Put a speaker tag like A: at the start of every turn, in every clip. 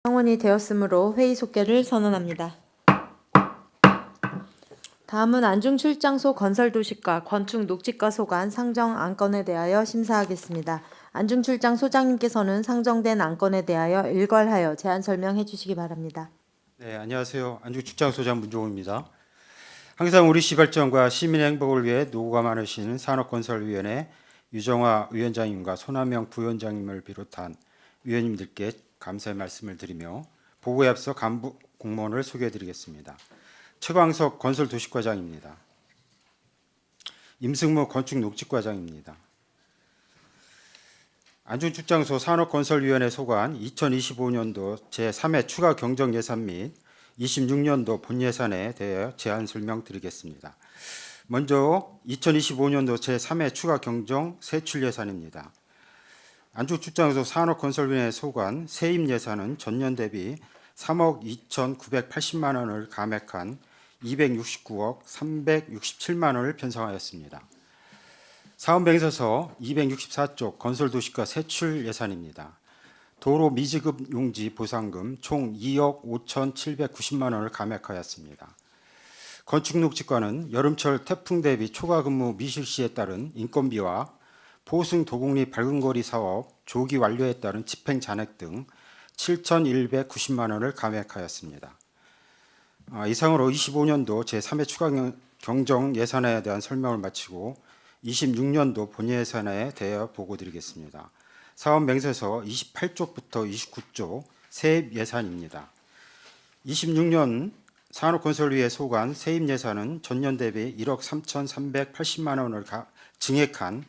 A: 성원이 되었으므로 회의 속개를 선언합니다. 다음은 안중출장소 건설도시과 건축녹지과 소관 상정 안건에 대하여 심사하겠습니다. 안중출장 소장님께서는 상정된 안건에 대하여 일괄하여 제안 설명해 주시기 바랍니다.
B: 네, 안녕하세요. 안중축장소장 문종우입니다. 항상 우리 시발전과 시민의 행복을 위해 노고가 많으신 산업건설위원회 유정화 위원장님과 손한명 부위원장님을 비롯한 위원님들께 감사의 말씀을 드리며 보고에 앞서 간부 공무원을 소개해드리겠습니다. 최광석 건설도시과장입니다. 임승무 건축녹지과장입니다. 안중축장소 산업건설위원회 소관 2025년도 제3회 추가 경정 예산 및 26년도 본 예산에 대해 제안 설명드리겠습니다. 먼저 2025년도 제3회 추가 경정 세출 예산입니다. 안중축장소 산업건설위원회 소관 세입 예산은 전년 대비 3억 2,980만 원을 감액한 269억 367만 원을 편성하였습니다. 사업에 있어서 264쪽 건설도시과 세출 예산입니다. 도로 미지급 용지 보상금 총 2억 5,790만 원을 감액하였습니다. 건축녹지과는 여름철 태풍 대비 초과 근무 미실시에 따른 인건비와 보승 도곡리 밝은거리 사업 조기 완료에 따른 집행 잔액 등 7,190만 원을 감액하였습니다. 이상으로 25년도 제3회 추가 경정 예산에 대한 설명을 마치고 26년도 본 예산에 대해 보고드리겠습니다. 사업 맹세서 28쪽부터 29쪽 세입 예산입니다. 26년 산업건설위의 소관 세입 예산은 전년 대비 1억 3,380만 원을 증액한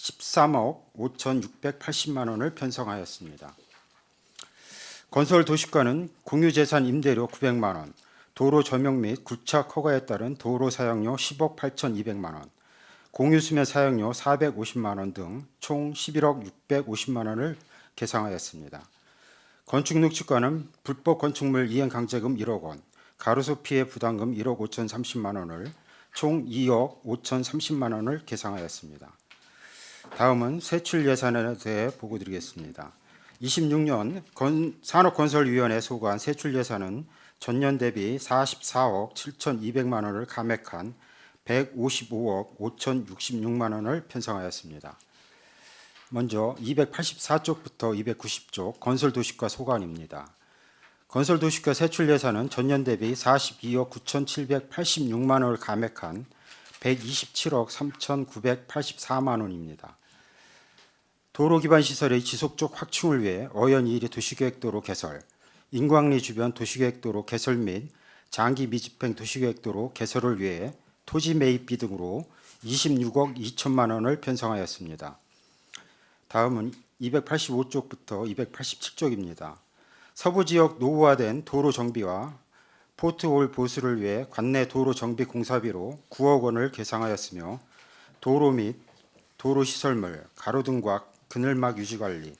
B: 13억 5,680만 원을 편성하였습니다. 건설도시과는 공유재산 임대료 900만 원, 도로 조명 및 굴착 허가에 따른 도로 사용료 10억 8,200만 원, 공유수면 사용료 450만 원 등 총 11억 650만 원을 계상하였습니다. 건축녹지과는 불법 건축물 이행 강제금 1억 원, 가로수 피해 부담금 1억 5,030만 원을 총 2억 5,030만 원을 계상하였습니다. 다음은 세출 예산에 대해 보고드리겠습니다. 26년 산업건설위원회 소관 세출 예산은 전년 대비 44억 7,200만 원을 감액한 155억 5,066만 원을 편성하였습니다. 먼저 284쪽부터 290쪽 건설도시과 소관입니다. 건설도시과 세출 예산은 전년 대비 42억 9,786만 원을 감액한 127억 3,984만 원입니다. 도로 기반 시설의 지속적 확충을 위해 어연 2리 도시계획도로 개설, 인광리 주변 도시계획도로 개설 및 장기 미집행 도시계획도로 개설을 위해 토지 매입비 등으로 26억 2천만 원을 편성하였습니다. 다음은 285쪽부터 287쪽입니다. 서부 지역 노후화된 도로 정비와 포트홀 보수를 위해 관내 도로 정비 공사비로 9억 원을 계상하였으며 도로 및 도로 시설물, 가로등곽, 그늘막 유지관리,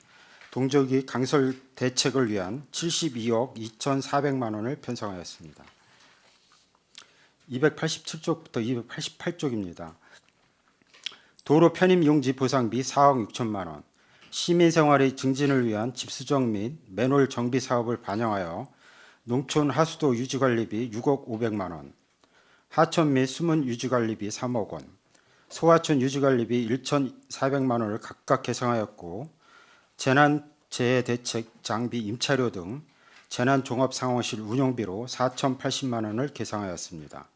B: 동저기 강설 대책을 위한 72억 2,400만 원을 편성하였습니다. 287쪽부터 288쪽입니다. 도로 편입 용지 보상비 4억 6천만 원, 시민생활의 증진을 위한 집수정 및 맨홀 정비 사업을 반영하여 농촌 하수도 유지관리비 6억 500만 원, 하천 및 수문 유지관리비 3억 원, 소하천 유지관리비 1,400만 원을 각각 계상하였고 재난재해대책 장비 임차료 등 재난종합상황실 운영비로 4,080만 원을 계상하였습니다.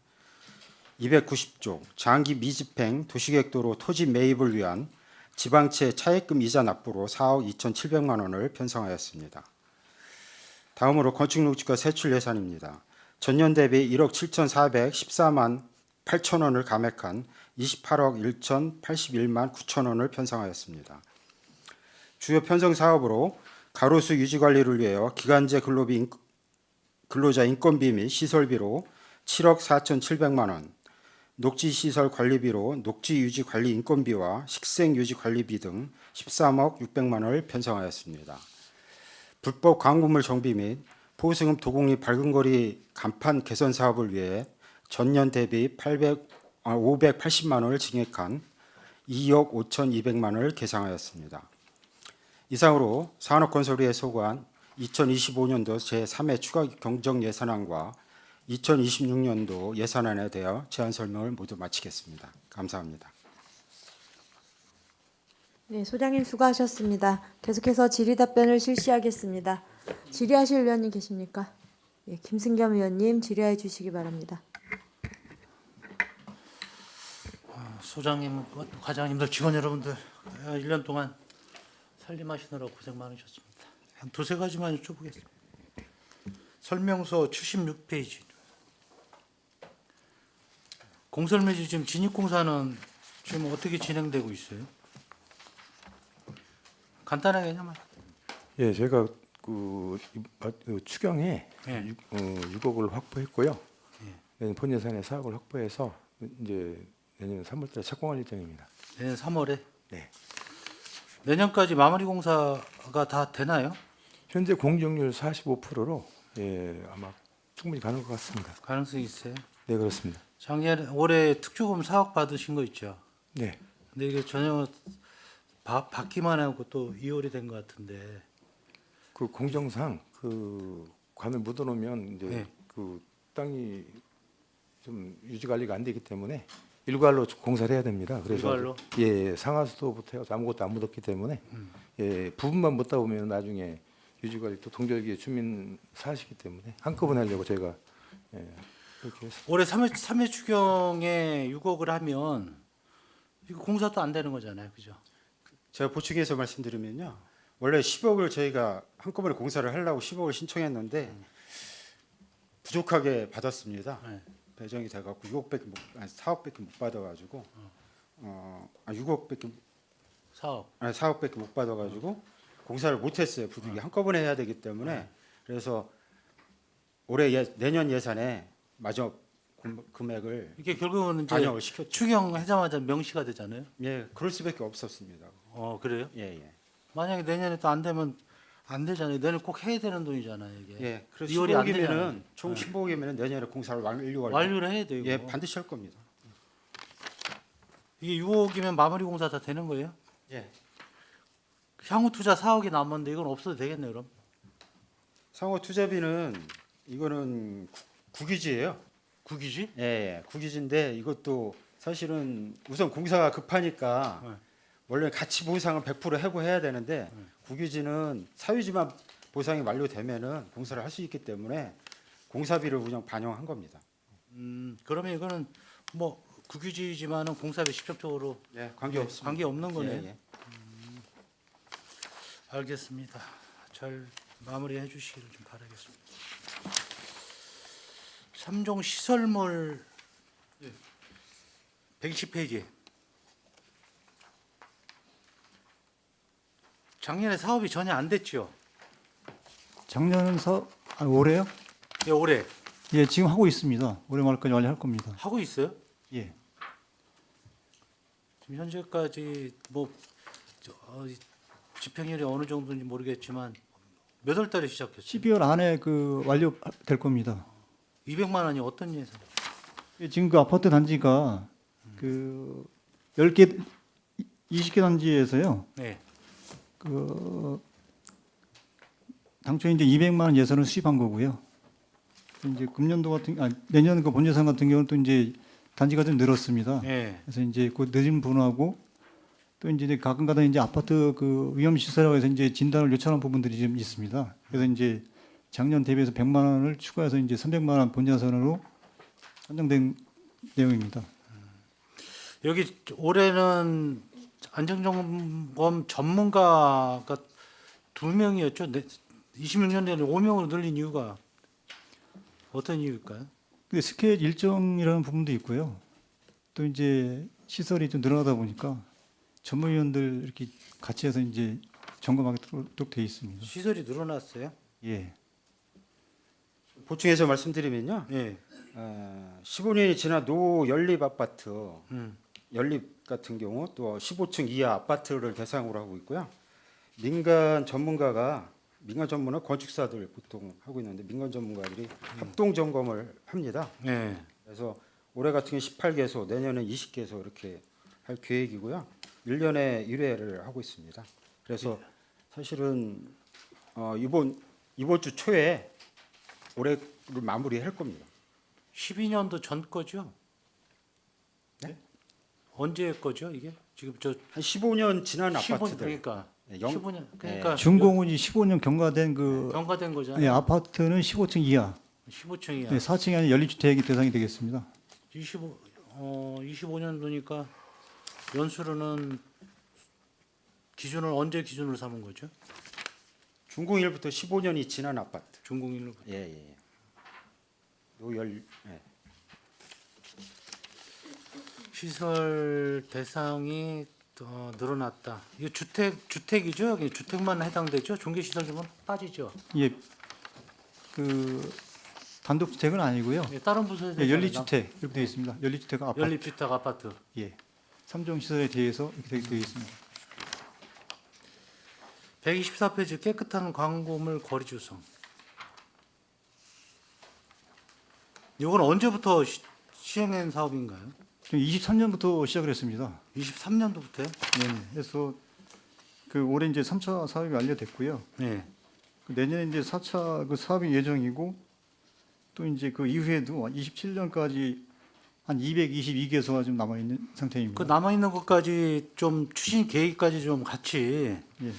B: 290쪽 장기 미집행 도시계획도로 토지 매입을 위한 지방채 차액금 이자 납부로 4억 2,700만 원을 편성하였습니다. 다음으로 건축녹지과 세출 예산입니다. 전년 대비 1억 7,414만 8천 원을 감액한 28억 1,081만 9천 원을 편성하였습니다. 주요 편성 사업으로 가로수 유지관리를 위하여 기간제 근로자 인건비 및 시설비로 7억 4,700만 원, 녹지시설 관리비로 녹지유지관리 인건비와 식생유지관리비 등 13억 600만 원을 편성하였습니다. 불법 광고물 정비 및 포승읍 도곡리 밝은거리 간판 개선 사업을 위해 전년 대비 580만 원을 증액한 2억 5,200만 원을 계상하였습니다. 이상으로 산업건설위의 소관 2025년도 제3회 추가 경정 예산안과 2026년도 예산안에 대하여 제안 설명을 모두 마치겠습니다. 감사합니다.
A: 네, 소장님 수고하셨습니다. 계속해서 질의 답변을 실시하겠습니다. 질의하실 의원님 계십니까? 예, 김승겸 의원님 질의해 주시기 바랍니다.
C: 소장님, 과장님들, 직원 여러분들 1년 동안 살림하시느라 고생 많으셨습니다. 한 두세 가지만 여쭤보겠습니다. 설명서 76페이지. 공설매지 지금 진입공사는 지금 어떻게 진행되고 있어요? 간단하게 그냥
D: 예, 제가 추경에
C: 예.
D: 6억을 확보했고요. 내년 본 예산에 4억을 확보해서 이제 내년 3월달에 착공할 예정입니다.
C: 내년 3월에
D: 네.
C: 내년까지 마무리 공사가 다 되나요?
D: 현재 공정률 45%로 아마 충분히 가능할 것 같습니다.
C: 가능성이 있어요.
D: 네, 그렇습니다.
C: 작년 올해 특조금 4억 받으신 거 있죠?
D: 네.
C: 근데 이게 전혀 받기만 하고 또 2월이 된 것 같은데.
D: 그 공정상 그 관을 묻어놓으면 이제
C: 네.
D: 그 땅이 좀 유지 관리가 안 되기 때문에 일괄로 공사를 해야 됩니다. 그래서
C: 일괄로?
D: 예, 상하수도부터 해서 아무것도 안 묻었기 때문에 예, 부분만 묻다 보면 나중에 유지 관리 또 동절기에 주민 사시기 때문에 한꺼번에 하려고 저희가 그렇게 해서
C: 올해 3회 추경에 6억을 하면 이거 공사도 안 되는 거잖아요, 그죠?
B: 제가 보충해서 말씀드리면요. 원래 10억을 저희가 한꺼번에 공사를 하려고 10억을 신청했는데 부족하게 받았습니다.
C: 네.
B: 배정이 돼갖고 4억밖에 못 받아가지고 6억밖에
C: 4억.
B: 4억밖에 못 받아가지고 공사를 못했어요. 부득이 한꺼번에 해야 되기 때문에 그래서 올해 내년 예산에 마저 금액을
C: 이게 결국은 이제
B: 반영을 시켰죠.
C: 추경하자마자 명시가 되잖아요.
B: 예, 그럴 수밖에 없었습니다.
C: 그래요?
B: 예, 예.
C: 만약에 내년에 또 안 되면 안 되잖아요. 내년 꼭 해야 되는 돈이잖아요, 이게.
B: 예, 그래서
C: 2월이 안 되잖아요.
B: 15억이면은 총 15억이면은 내년에 공사를 완료할
C: 완료를 해야 돼요.
B: 예,
C: 이거.
B: 반드시 할 겁니다.
C: 이게 6억이면 마무리 공사 다 되는 거예요?
B: 예.
C: 향후 투자 4억이 남았는데 이건 없어도 되겠네요, 그럼.
B: 상호 투자비는 이거는 국유지예요.
C: 국이지?
B: 예, 예, 국유지인데 이것도 사실은 우선 공사가 급하니까
C: 네.
B: 원래 가치 보상을 100% 하고 해야 되는데 국유지는 사유지만 보상이 완료되면은 공사를 할 수 있기 때문에 공사비를 그냥 반영한 겁니다.
C: 그러면 이거는 뭐 국유지지만은 공사비 직접적으로
B: 예, 관계 없습니다.
C: 관계 없는 거네요.
B: 예, 예.
C: 알겠습니다. 잘 마무리해 주시기를 좀 바라겠습니다. 3종 시설물 120페이지. 작년에 사업이 전혀 안 됐죠.
E: 작년 올해요?
C: 예, 올해
E: 예, 지금 하고 있습니다. 올해 말까지 완료할 겁니다.
C: 하고 있어요.
E: 예.
C: 지금 현재까지 뭐 집행률이 어느 정도인지 모르겠지만 몇 월 달에 시작했어요?
E: 12월 안에 그 완료될 겁니다.
C: 200만 원이 어떤 예산?
E: 예, 지금 그 아파트 단지가 그 10개 20개 단지에서요.
C: 네.
E: 그 당초 이제 200만 원 예산을 수입한 거고요. 이제 금년도 내년 그 본 예산 같은 경우는 또 이제 단지가 좀 늘었습니다.
C: 네.
E: 그래서 이제 그 늦은 분하고 또 이제 가끔가다 이제 아파트 그 위험 시설이라고 해서 이제 진단을 요청한 부분들이 좀 있습니다. 그래서 이제 작년 대비해서 100만 원을 추가해서 이제 300만 원 본 예산으로 산정된 내용입니다.
C: 여기 올해는 안전점검 전문가가 2명이었죠. 26년도에 5명으로 늘린 이유가 어떤 이유일까요?
E: 근데 스케일 일정이라는 부분도 있고요. 또 이제 시설이 좀 늘어나다 보니까 전문위원들 이렇게 같이 해서 이제 점검하도록 돼 있습니다.
C: 시설이 늘어났어요.
E: 예.
B: 보충해서 말씀드리면요.
C: 예.
B: 15년이 지난 노 연립 아파트
C: 음.
B: 연립 같은 경우 또 15층 이하 아파트를 대상으로 하고 있고요. 민간 전문가 건축사들 보통 하고 있는데 민간 전문가들이 합동 점검을 합니다.
C: 네.
B: 그래서 올해 같은 경우 18개소, 내년에 20개소 이렇게 할 계획이고요. 1년에 1회를 하고 있습니다. 그래서 사실은 이번 이번 주 초에 올해를 마무리할 겁니다.
C: 12년도 전 거죠?
B: 네?
C: 언제 거죠 이게? 지금 저
B: 한 15년 지난
C: 15년
B: 아파트들.
C: 그러니까
B: 네,
C: 15년 그러니까
E: 준공은 15년 경과된 그
C: 경과된 거잖아요.
E: 예, 아파트는 15층 이하,
C: 15층이야.
E: 네, 4층이 아닌 연립주택이 대상이 되겠습니다.
C: 25년도니까 연수로는 기준을 언제 기준으로 삼은 거죠?
B: 준공일부터 15년이 지난 아파트.
C: 준공일로.
B: 예. 요열 예.
C: 시설 대상이 늘어났다. 이거 주택이죠? 여기 주택만 해당되죠? 종교시설은 빠지죠?
E: 예, 그 단독주택은 아니고요.
C: 예, 다른 부서에서
E: 예, 연립주택 이렇게 되어 있습니다. 연립주택 아파트.
C: 연립주택 아파트.
E: 예, 3종 시설에 대해서 이렇게 되어 있습니다.
C: 124페이지 깨끗한 광고물 거리 조성. 이건 언제부터 시행한 사업인가요?
E: 지금 23년부터 시작을 했습니다.
C: 23년도부터요?
E: 네, 그래서 그 올해 이제 3차 사업이 완료됐고요.
C: 네.
E: 그 내년에 이제 4차 그 사업이 예정이고 또 이제 그 이후에도 27년까지 한 222개소가 좀 남아 있는 상태입니다.
C: 그 남아 있는 것까지 좀 추진 계획까지 좀 같이
E: 예.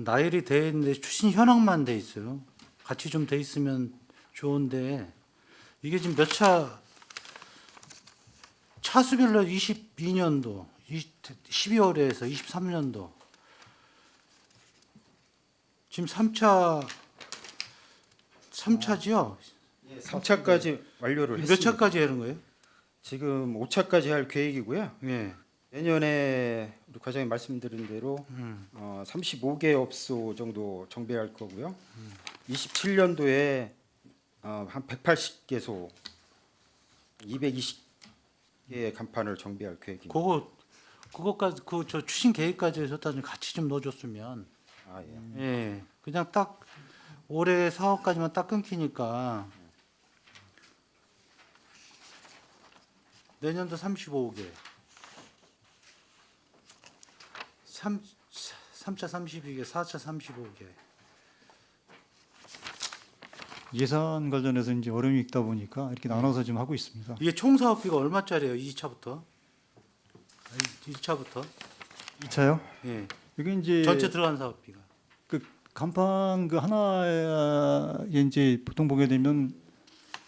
C: 나열이 돼 있는데 추진 현황만 돼 있어요. 같이 좀 돼 있으면 좋은데 이게 지금 몇 차수별로 22년도 12월에서 23년도 지금 3차지요?
B: 3차까지 완료를
C: 몇
B: 했습니다.
C: 차까지 하는 거예요?
B: 지금 5차까지 할 계획이고요.
C: 예.
B: 내년에 우리 과장님 말씀드린 대로 35개 업소 정도 정비할 거고요. 27년도에 한 180개소 220개의 간판을 정비할 계획입니다.
C: 그거까지 그 저 추진 계획까지 해서 좀 같이 좀 넣어줬으면
B: 아, 예.
C: 예 그냥 딱 올해 사업까지만 딱 끊기니까 내년도 35개 3차 32개 4차 35개
E: 예산 관련해서 이제 어려움이 있다 보니까 이렇게 나눠서 좀 하고 있습니다.
C: 이게 총 사업비가 얼마짜리예요? 2차부터 1차부터
E: 2차요?
C: 예
E: 이게 이제
C: 전체 들어간 사업비가
E: 그 간판 그 하나에 이제 보통 보게 되면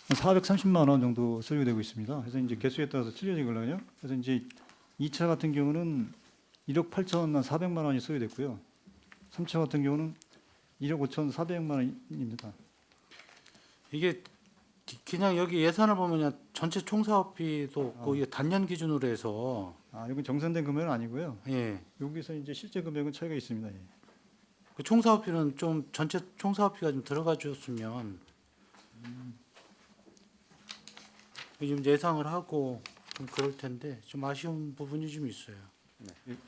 E: 한 430만 원 정도 소요되고 있습니다. 그래서 이제 개수에 따라서 틀려지거든요. 그래서 이제 2차 같은 경우는 1억 8,400만 원이 소요됐고요. 3차 같은 경우는 1억 5,400만 원입니다.
C: 이게 그냥 여기 예산을 보면 그냥 전체 총 사업비도 없고 이게 단년 기준으로 해서
E: 아, 이건 정산된 금액은 아니고요.
C: 예.
E: 여기서 이제 실제 금액은 차이가 있습니다. 예.
C: 그 총 사업비는 좀 전체 총 사업비가 좀 들어가 줬으면 좀 예상을 하고 좀 그럴 텐데 좀 아쉬운 부분이 좀 있어요.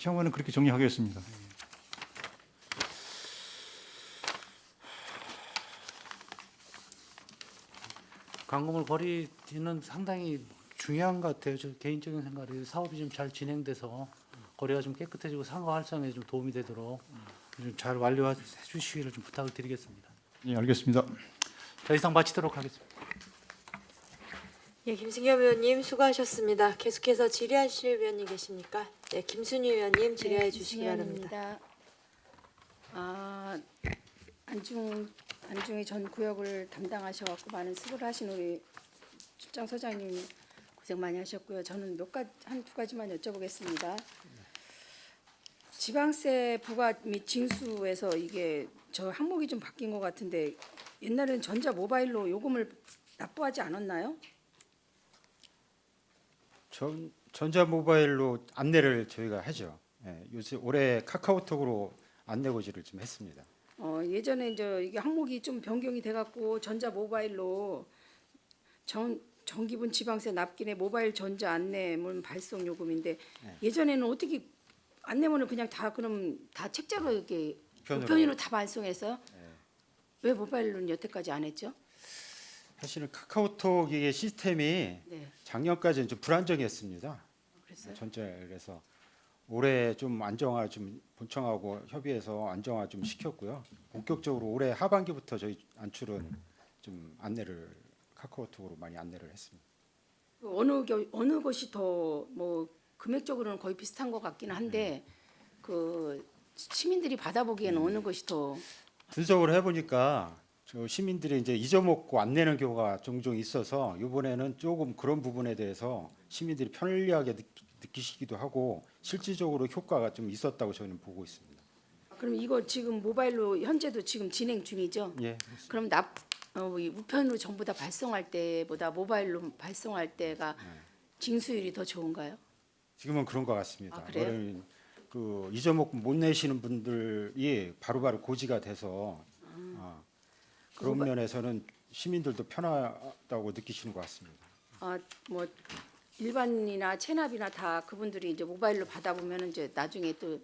E: 향후에는 그렇게 정리하겠습니다.
C: 광고물 거리는 상당히 중요한 것 같아요. 저 개인적인 생각이 사업이 좀 잘 진행돼서 거리가 좀 깨끗해지고 상가 활성화에 좀 도움이 되도록 좀 잘 완료해 주시기를 좀 부탁을 드리겠습니다.
E: 예, 알겠습니다.
C: 자, 이상 마치도록 하겠습니다.
A: 예, 김승겸 의원님 수고하셨습니다. 계속해서 질의하실 위원님 계십니까? 네, 김순희 의원님 질의해 주시기 바랍니다.
F: 김승현입니다. 안중희 전 구역을 담당하셔갖고 많은 수고를 하신 우리 출장소장님 고생 많이 하셨고요. 저는 한두 가지만 여쭤보겠습니다. 지방세 부과 및 징수에서 이게 저 항목이 좀 바뀐 것 같은데 옛날에는 전자 모바일로 요금을 납부하지 않았나요?
B: 전자 모바일로 안내를 저희가 하죠. 예, 요새 올해 카카오톡으로 안내 고지를 좀 했습니다.
F: 예전에 이제 이게 항목이 좀 변경이 돼갖고 전자 모바일로 정기분 지방세 납기내 모바일 전자 안내문 발송 요금인데 예전에는 어떻게 안내문을 그냥 다 그럼 다 책자로 이렇게 우편으로 다 발송했어요? 왜 모바일로는 여태까지 안 했죠?
B: 사실은 카카오톡 이게 시스템이
F: 네,
B: 작년까지는 좀 불안정했습니다.
F: 그랬어요.
B: 전자에서 올해 좀 안정화 좀 본청하고 협의해서 안정화 좀 시켰고요. 본격적으로 올해 하반기부터 저희 안출은 좀 안내를 카카오톡으로 많이 안내를 했습니다.
F: 어느 것이 더 뭐 금액적으로는 거의 비슷한 것 같기는 한데 그 시민들이 받아보기에는 어느 것이 더
B: 분석을 해보니까 저 시민들이 이제 잊어먹고 안 내는 경우가 종종 있어서 이번에는 조금 그런 부분에 대해서 시민들이 편리하게 느끼시기도 하고 실질적으로 효과가 좀 있었다고 저는 보고 있습니다.
F: 그럼 이거 지금 모바일로 현재도 지금 진행 중이죠?
B: 예,
F: 그럼 이 우편으로 전부 다 발송할 때보다 모바일로 발송할 때가 징수율이 더 좋은가요?
B: 지금은 그런 것 같습니다.
F: 아, 그래요?
B: 이거는 그 잊어먹고 못 내시는 분들이 바로바로 고지가 돼서 그런
F: 그거
B: 면에서는 시민들도 편하다고 느끼시는 것 같습니다.
F: 뭐 일반이나 체납이나 다 그분들이 이제 모바일로 받아보면 이제 나중에 또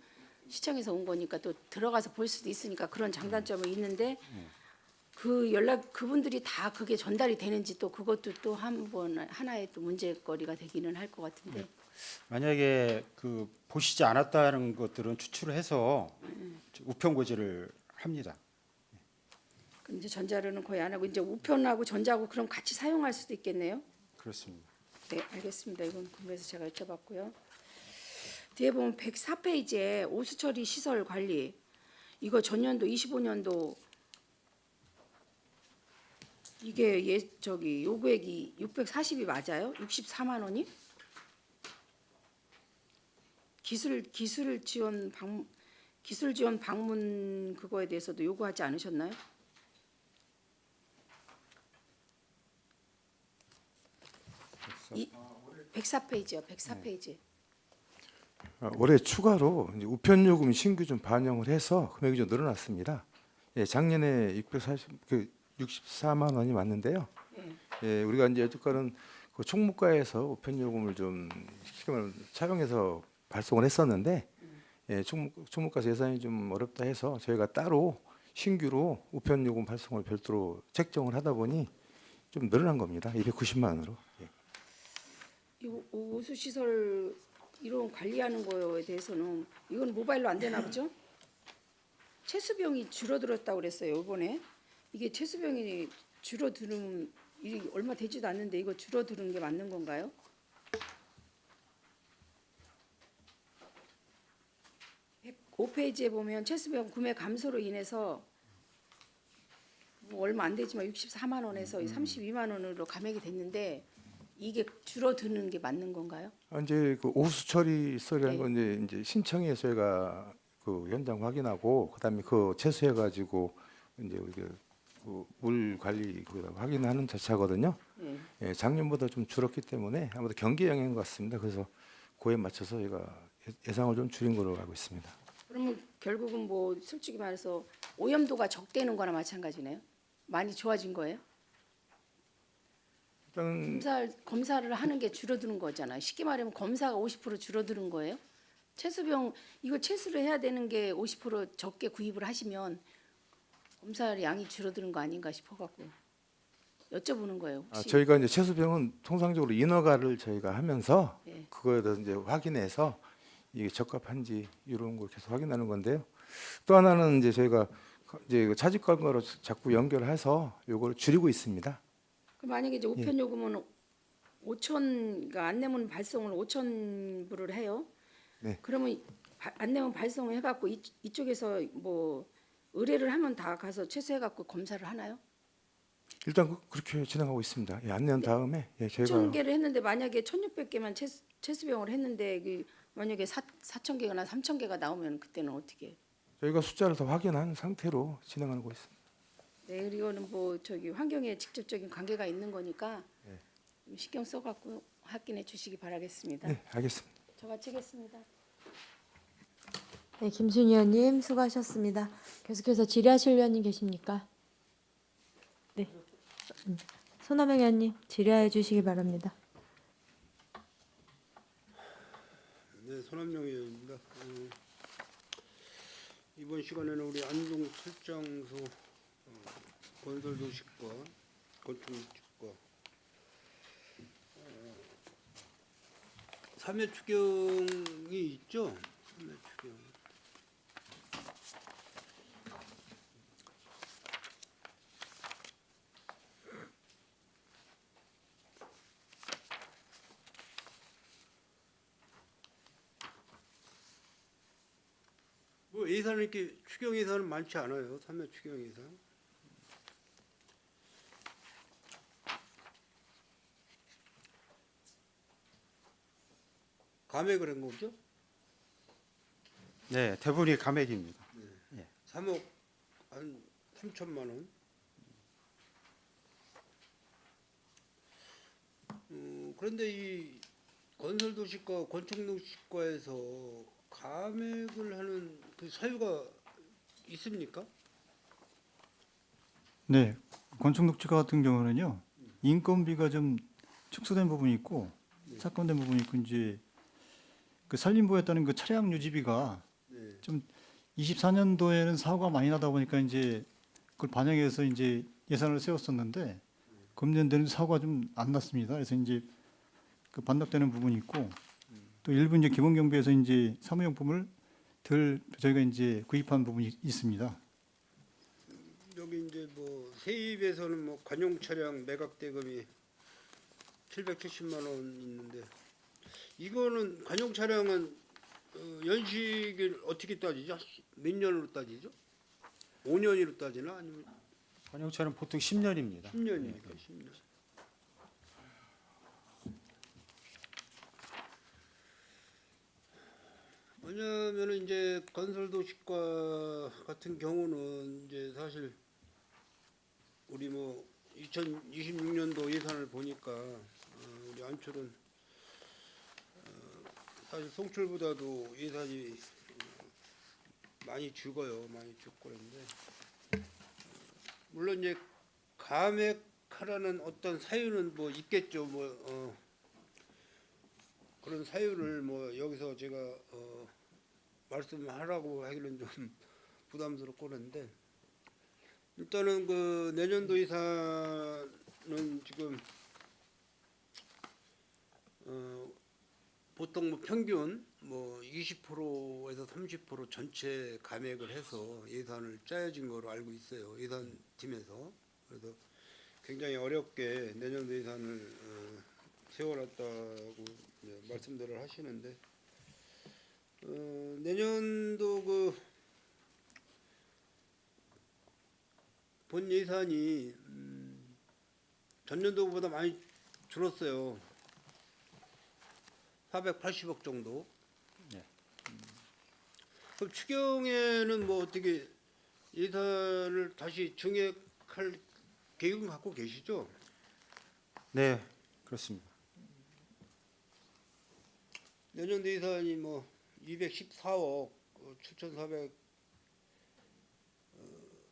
F: 시청에서 온 거니까 또 들어가서 볼 수도 있으니까 그런 장단점은 있는데 그분들이 다 그게 전달이 되는지 또 그것도 또 하나의 또 문제거리가 되기는 할 것 같은데.
B: 만약에 그 보시지 않았다는 것들은 추출을 해서 우편 고지를 합니다.
F: 그럼 이제 전자로는 거의 안 하고 이제 우편하고 전자하고 그럼 같이 사용할 수도 있겠네요.
B: 그렇습니다.
F: 네, 알겠습니다. 이건 궁금해서 제가 여쭤봤고요. 뒤에 보면 104페이지에 오수처리 시설 관리 이거 전년도 25년도 이게 요구액이 640이 맞아요? 64만 원이? 기술 지원 방문 그거에 대해서도 요구하지 않으셨나요? 이 104페이지요. 104페이지.
D: 올해 추가로 이제 우편 요금 신규 좀 반영을 해서 금액이 좀 늘어났습니다. 예, 작년에 64만 원이 맞는데요. 예, 우리가 이제 여태까지는 그 총무과에서 우편 요금을 좀 쉽게 말하면 차용해서 발송을 했었는데 예, 총무과에서 예산이 좀 어렵다 해서 저희가 따로 신규로 우편 요금 발송을 별도로 책정을 하다 보니 좀 늘어난 겁니다. 290만 원으로. 예.
F: 이 오수 시설 이런 관리하는 거에 대해서는 이건 모바일로 안 되나 보죠? 체수병이 줄어들었다고 그랬어요 이번에. 이게 체수병이 줄어드는 이 얼마 되지도 않는데 이거 줄어드는 게 맞는 건가요? 오 페이지에 보면 체수병 구매 감소로 인해서 뭐 얼마 안 되지만 64만 원에서 32만 원으로 감액이 됐는데 이게 줄어드는 게 맞는 건가요?
D: 이제 그 오수 처리설이라는
F: 네.
D: 건 이제 신청해서 저희가 그 현장 확인하고 그다음에 그 채수해 가지고 이제 그물 관리 거기다 확인하는 자체거든요.
F: 네.
D: 예, 작년보다 좀 줄었기 때문에 아무래도 경기 영향인 것 같습니다. 그래서 그에 맞춰서 저희가 예상을 좀 줄인 걸로 알고 있습니다.
F: 그러면 결국은 뭐 솔직히 말해서 오염도가 적대는 거나 마찬가지네요. 많이 좋아진 거예요?
D: 일단
F: 검사를 하는 게 줄어드는 거잖아요. 쉽게 말하면 검사가 50% 줄어드는 거예요. 체수병 이거 체수를 해야 되는 게 50% 적게 구입을 하시면 검사 양이 줄어드는 거 아닌가 싶어갖고 여쭤보는 거예요. 혹시
D: 저희가 이제 채수병은 통상적으로 인허가를 저희가 하면서
F: 네.
D: 그거에 대해서 이제 확인해서 이게 적합한지 이런 걸 계속 확인하는 건데요. 또 하나는 이제 저희가 이제 차직 광고로 자꾸 연결해서 요걸 줄이고 있습니다.
F: 그 만약에 이제 우편 요금은 5천 그러니까 안내문 발송을 5천 불을 해요.
D: 네.
F: 그러면 안내문 발송을 해갖고 이쪽에서 뭐 의뢰를 하면 다 가서 체수해갖고 검사를 하나요?
D: 일단 그렇게 진행하고 있습니다. 예, 안내한 다음에 저희가
F: 5천 개를 했는데 만약에 1,600개만 체수병을 했는데 만약에 4천 개나 3천 개가 나오면 그때는 어떻게 해요?
D: 저희가 숫자를 더 확인한 상태로 진행하고 있습니다.
F: 네, 이거는 뭐 환경에 직접적인 관계가 있는 거니까 좀 신경 써갖고 확인해 주시기 바라겠습니다.
D: 네, 알겠습니다.
F: 저 마치겠습니다.
A: 네, 김순희 의원님 수고하셨습니다. 계속해서 질의하실 의원님 계십니까? 네, 손남영 의원님 질의해 주시기 바랍니다.
G: 네, 손한명 의원입니다. 이번 시간에는 우리 안동 출장소 건설도시과, 건축과 삼해 추경이 있죠. 삼해 추경. 뭐 예산은 이렇게 추경 예산은 많지 않아요. 삼해 추경 예산. 감액을 한 거죠?
B: 네, 대부분이 감액입니다.
G: 3억 한 3천만 원. 그런데 이 건설도시과 건축노식과에서 감액을 하는 그 사유가 있습니까?
E: 네, 건축녹지과 같은 경우는요, 인건비가 좀 축소된 부분이 있고 삭감된 부분이 있고 이제 그 산림부에 따른 그 차량 유지비가
G: 네.
E: 좀 24년도에는 사고가 많이 나다 보니까 이제 그걸 반영해서 이제 예산을 세웠었는데 금년도에는 사고가 좀 안 났습니다. 그래서 이제 그 반납되는 부분이 있고 또 일부 이제 기본 경비에서 이제 사무용품을 덜 저희가 이제 구입한 부분이 있습니다.
G: 여기 이제 뭐 세입에서는 뭐 관용 차량 매각 대금이 770만 원 있는데 이거는 관용 차량은 연식을 어떻게 따지죠? 몇 년으로 따지죠? 5년으로 따지나 아니면
B: 관용차는 보통 10년입니다.
G: 10년이니까 10년. 왜냐하면 이제 건설도시과 같은 경우는 이제 사실 우리 뭐 2026년도 예산을 보니까 우리 안철은 사실 송출보다도 예산이 많이 죽어요. 많이 죽고 그런데 물론 이제 감액하라는 어떤 사유는 뭐 있겠죠. 뭐 그런 사유를 뭐 여기서 제가 말씀하라고 하기는 좀 부담스럽고 그런데 일단은 그 내년도 예산은 지금 보통 뭐 평균 뭐 20%에서 30% 전체 감액을 해서 예산을 짜여진 거로 알고 있어요. 예산팀에서. 그래서 굉장히 어렵게 내년도 예산을 세워놨다고 말씀들을 하시는데 내년도 그 본 예산이 전년도보다 많이 줄었어요. 480억 정도.
B: 네.
G: 그럼 추경에는 뭐 어떻게 예산을 다시 증액할 계획은 갖고 계시죠?
B: 네, 그렇습니다.
G: 내년도 예산이 뭐 214억 7,400만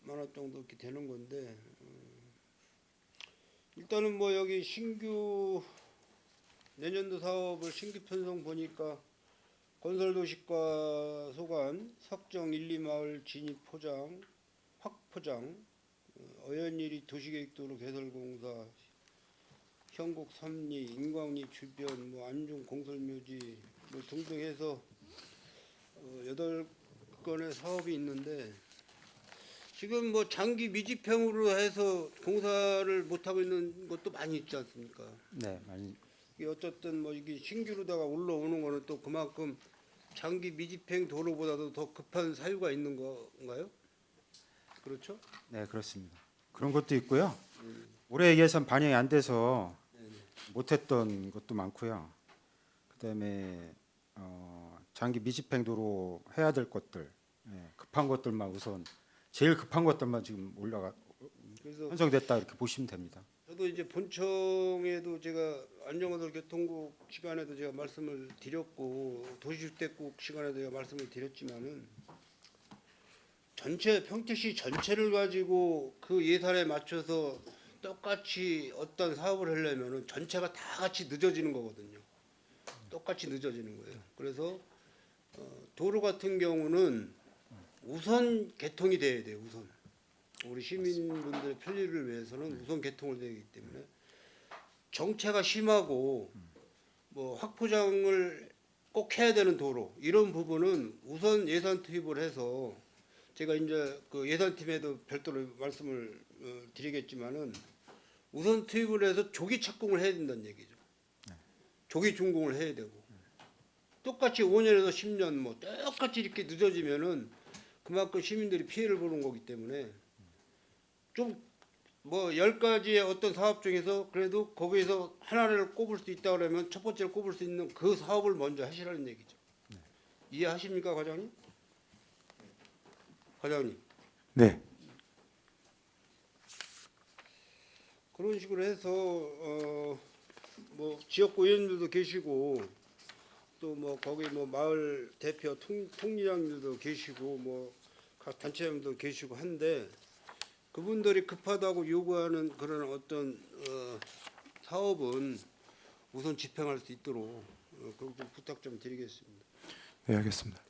G: 원 정도 이렇게 되는 건데 일단은 뭐 여기 신규 내년도 사업을 신규 편성 보니까 건설도시과 소관, 석정 1, 2마을 진입 포장, 확포장, 어연일이 도시계획도로 개설공사, 현곡 3리, 인광리 주변, 뭐 안중 공설묘지 뭐 등등 해서 8건의 사업이 있는데 지금 뭐 장기 미집행으로 해서 공사를 못 하고 있는 것도 많이 있지 않습니까?
B: 네, 많이
G: 이게 어쨌든 뭐 이게 신규로다가 올라오는 거는 또 그만큼 장기 미집행 도로보다도 더 급한 사유가 있는 건가요? 그렇죠?
B: 네, 그렇습니다. 그런 것도 있고요. 올해 예산 반영이 안 돼서 못했던 것도 많고요. 그다음에 장기 미집행도로 해야 될 것들, 급한 것들만 우선 제일 급한 것들만 지금
G: 그래서
B: 편성됐다 이렇게 보시면 됩니다.
G: 저도 이제 본청에도 제가 안전건설교통국 시간에도 제가 말씀을 드렸고 도시주택국 시간에도 제가 말씀을 드렸지만은 전체 평택시 전체를 가지고 그 예산에 맞춰서 똑같이 어떤 사업을 하려면은 전체가 다 같이 늦어지는 거거든요. 똑같이 늦어지는 거예요. 그래서 도로 같은 경우는 우선 개통이 돼야 돼요. 우선 우리 시민분들의 편리를 위해서는 우선 개통을 되기 때문에 정체가 심하고 뭐 확포장을 꼭 해야 되는 도로 이런 부분은 우선 예산 투입을 해서 제가 이제 그 예산팀에도 별도로 말씀을 드리겠지만은 우선 투입을 해서 조기 착공을 해야 된다는 얘기죠. 조기 준공을 해야 되고 똑같이 5년에서 10년 뭐 똑같이 이렇게 늦어지면은 그만큼 시민들이 피해를 보는 거기 때문에 좀 뭐 10가지의 어떤 사업 중에서 그래도 거기에서 하나를 꼽을 수 있다 그러면 첫 번째로 꼽을 수 있는 그 사업을 먼저 하시라는 얘기죠. 이해하십니까, 과장님? 과장님.
D: 네.
G: 그런 식으로 해서 뭐 지역구 의원들도 계시고 또 뭐 거기 뭐 마을 대표 통리장들도 계시고 뭐 각 단체장도 계시고 한데 그분들이 급하다고 요구하는 그런 어떤 사업은 우선 집행할 수 있도록 그좀 부탁 좀 드리겠습니다.
D: 네, 알겠습니다.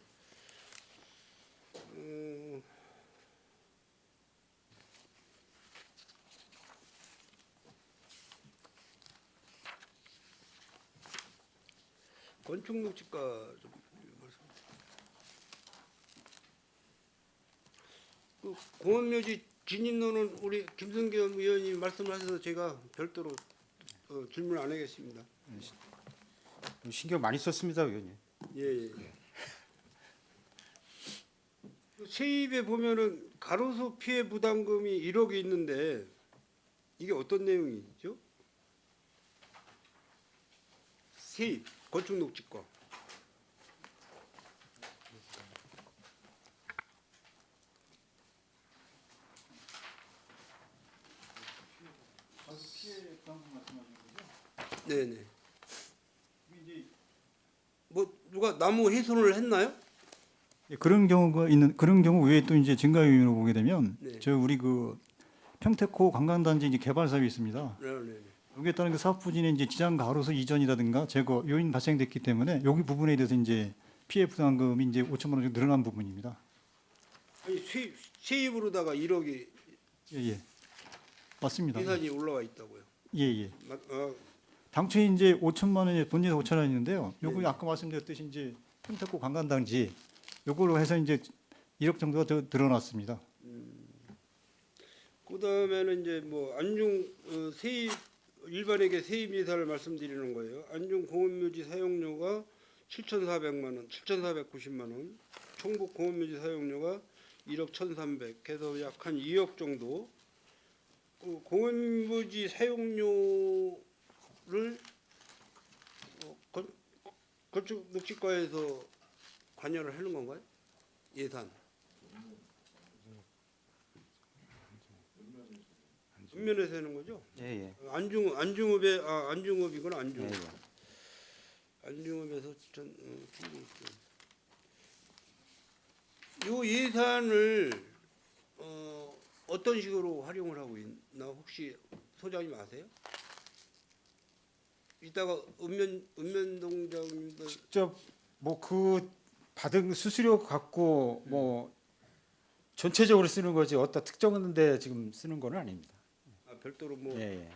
G: 건축 녹지가 좀 말씀. 그 공원묘지 진입로는 우리 김성겸 의원이 말씀하셔서 제가 별도로 질문 안 하겠습니다.
B: 신경 많이 썼습니다, 의원님.
G: 예. 세입에 보면은 가로수 피해 부담금이 1억이 있는데 이게 어떤 내용이죠? 세입 건축 녹지과. 네네. 뭐 누가 나무 훼손을 했나요?
E: 예, 그런 경우 외에 또 이제 증가 요인으로 보게 되면
G: 네.
E: 저 우리 그 평택호 관광단지 이제 개발 사업이 있습니다.
G: 네네.
E: 여기에 따른 그 사업 부진의 이제 지장 가로수 이전이라든가 제거 요인 발생됐기 때문에 여기 부분에 대해서 이제 피해 부담금이 이제 5천만 원 정도 늘어난 부분입니다.
G: 아니 세입으로다가 1억이
E: 예. 맞습니다.
G: 예산이 올라와 있다고요.
E: 예.
G: 아,
E: 당초에 이제 5천만 원에 본인에서 5천 원이었는데요. 요거
G: 네.
E: 아까 말씀드렸듯이 이제 평택호 관광단지 요걸로 해서 이제 1억 정도가 더 늘어났습니다.
G: 그다음에는 이제 뭐 안중 세입 일반에게 세입 예산을 말씀드리는 거예요. 안중 공원묘지 사용료가 7,400만 원, 7,490만 원. 총북 공원묘지 사용료가 1억 1,300. 해서 약 한 2억 정도. 그 공원묘지 사용료를 건축 녹지과에서 관여를 하는 건가요? 예산. 읍면에서 하는 거죠?
B: 예.
G: 안중읍에 안중읍이구나 안중읍.
B: 예.
G: 안중읍에서 요 예산을 어떤 식으로 활용을 하고 있나 혹시 소장님 아세요? 이따가 읍면동장님들
B: 직접 뭐 그 받은 수수료 갖고 뭐 전체적으로 쓰는 거지 어떤 특정한 데 지금 쓰는 건 아닙니다.
G: 별도로 뭐
B: 예.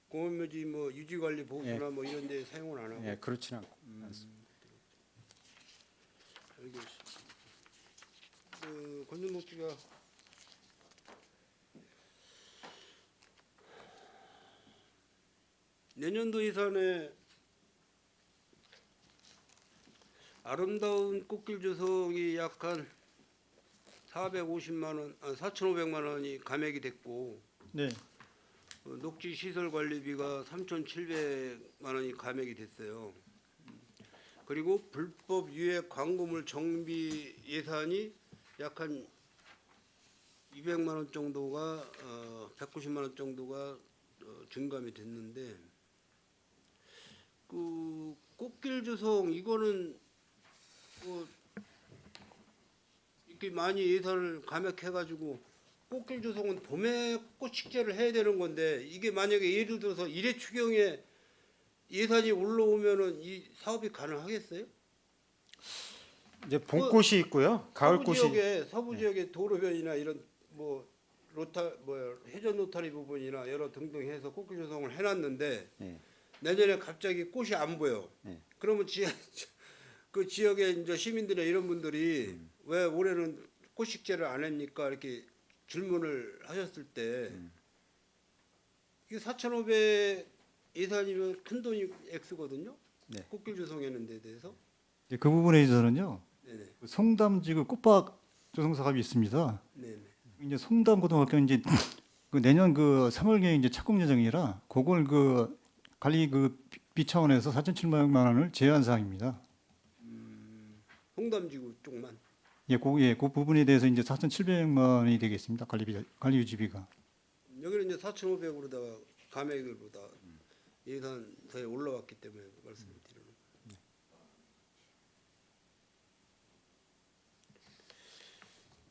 G: 공원묘지 뭐 유지관리 보수나 뭐 이런 데 사용을 안 하고.
B: 예, 그렇지는 않습니다.
G: 알겠습니다. 그 건축목지가 내년도 예산에 아름다운 꽃길 조성이 약 한 450만 원, 4,500만 원이 감액이 됐고
E: 네.
G: 녹지 시설 관리비가 3,700만 원이 감액이 됐어요. 그리고 불법 유해 광고물 정비 예산이 약 한 200만 원 정도가 190만 원 정도가 증감이 됐는데 그 꽃길 조성 이거는 뭐 이렇게 많이 예산을 감액해가지고 꽃길 조성은 봄에 꽃 식재를 해야 되는 건데 이게 만약에 예를 들어서 일회 추경에 예산이 올라오면은 이 사업이 가능하겠어요?
B: 이제 봄꽃이 있고요. 가을꽃이
G: 서부 지역의 도로변이나 이런 뭐 해전 로타리 부분이나 여러 등등 해서 꽃길 조성을 해놨는데
B: 예.
G: 내년에 갑자기 꽃이 안 보여.
B: 네.
G: 그러면 그 지역의 이제 시민들이나 이런 분들이 왜 올해는 꽃식재를 안 합니까? 이렇게 질문을 하셨을 때 이게 4,500 예산이면 큰 돈이 액수거든요.
B: 네.
G: 꽃길 조성하는 데 대해서.
E: 이제 그 부분에 있어서는요.
G: 네네.
E: 송담지구 꽃밭 조성 사업이 있습니다.
G: 네네.
E: 이제 송담 고등학교 이제 그 내년 그 3월경에 이제 착공 예정이라 그걸 그 관리 그 비차원에서 4,700만 원을 제한 사항입니다.
G: 홍담지구 쪽만.
E: 그 부분에 대해서 이제 4,700만 원이 되겠습니다. 관리 유지비가.
G: 여기는 이제 4,500으로다가 감액으로다 예산서에 올라왔기 때문에 말씀을 드리는 거예요.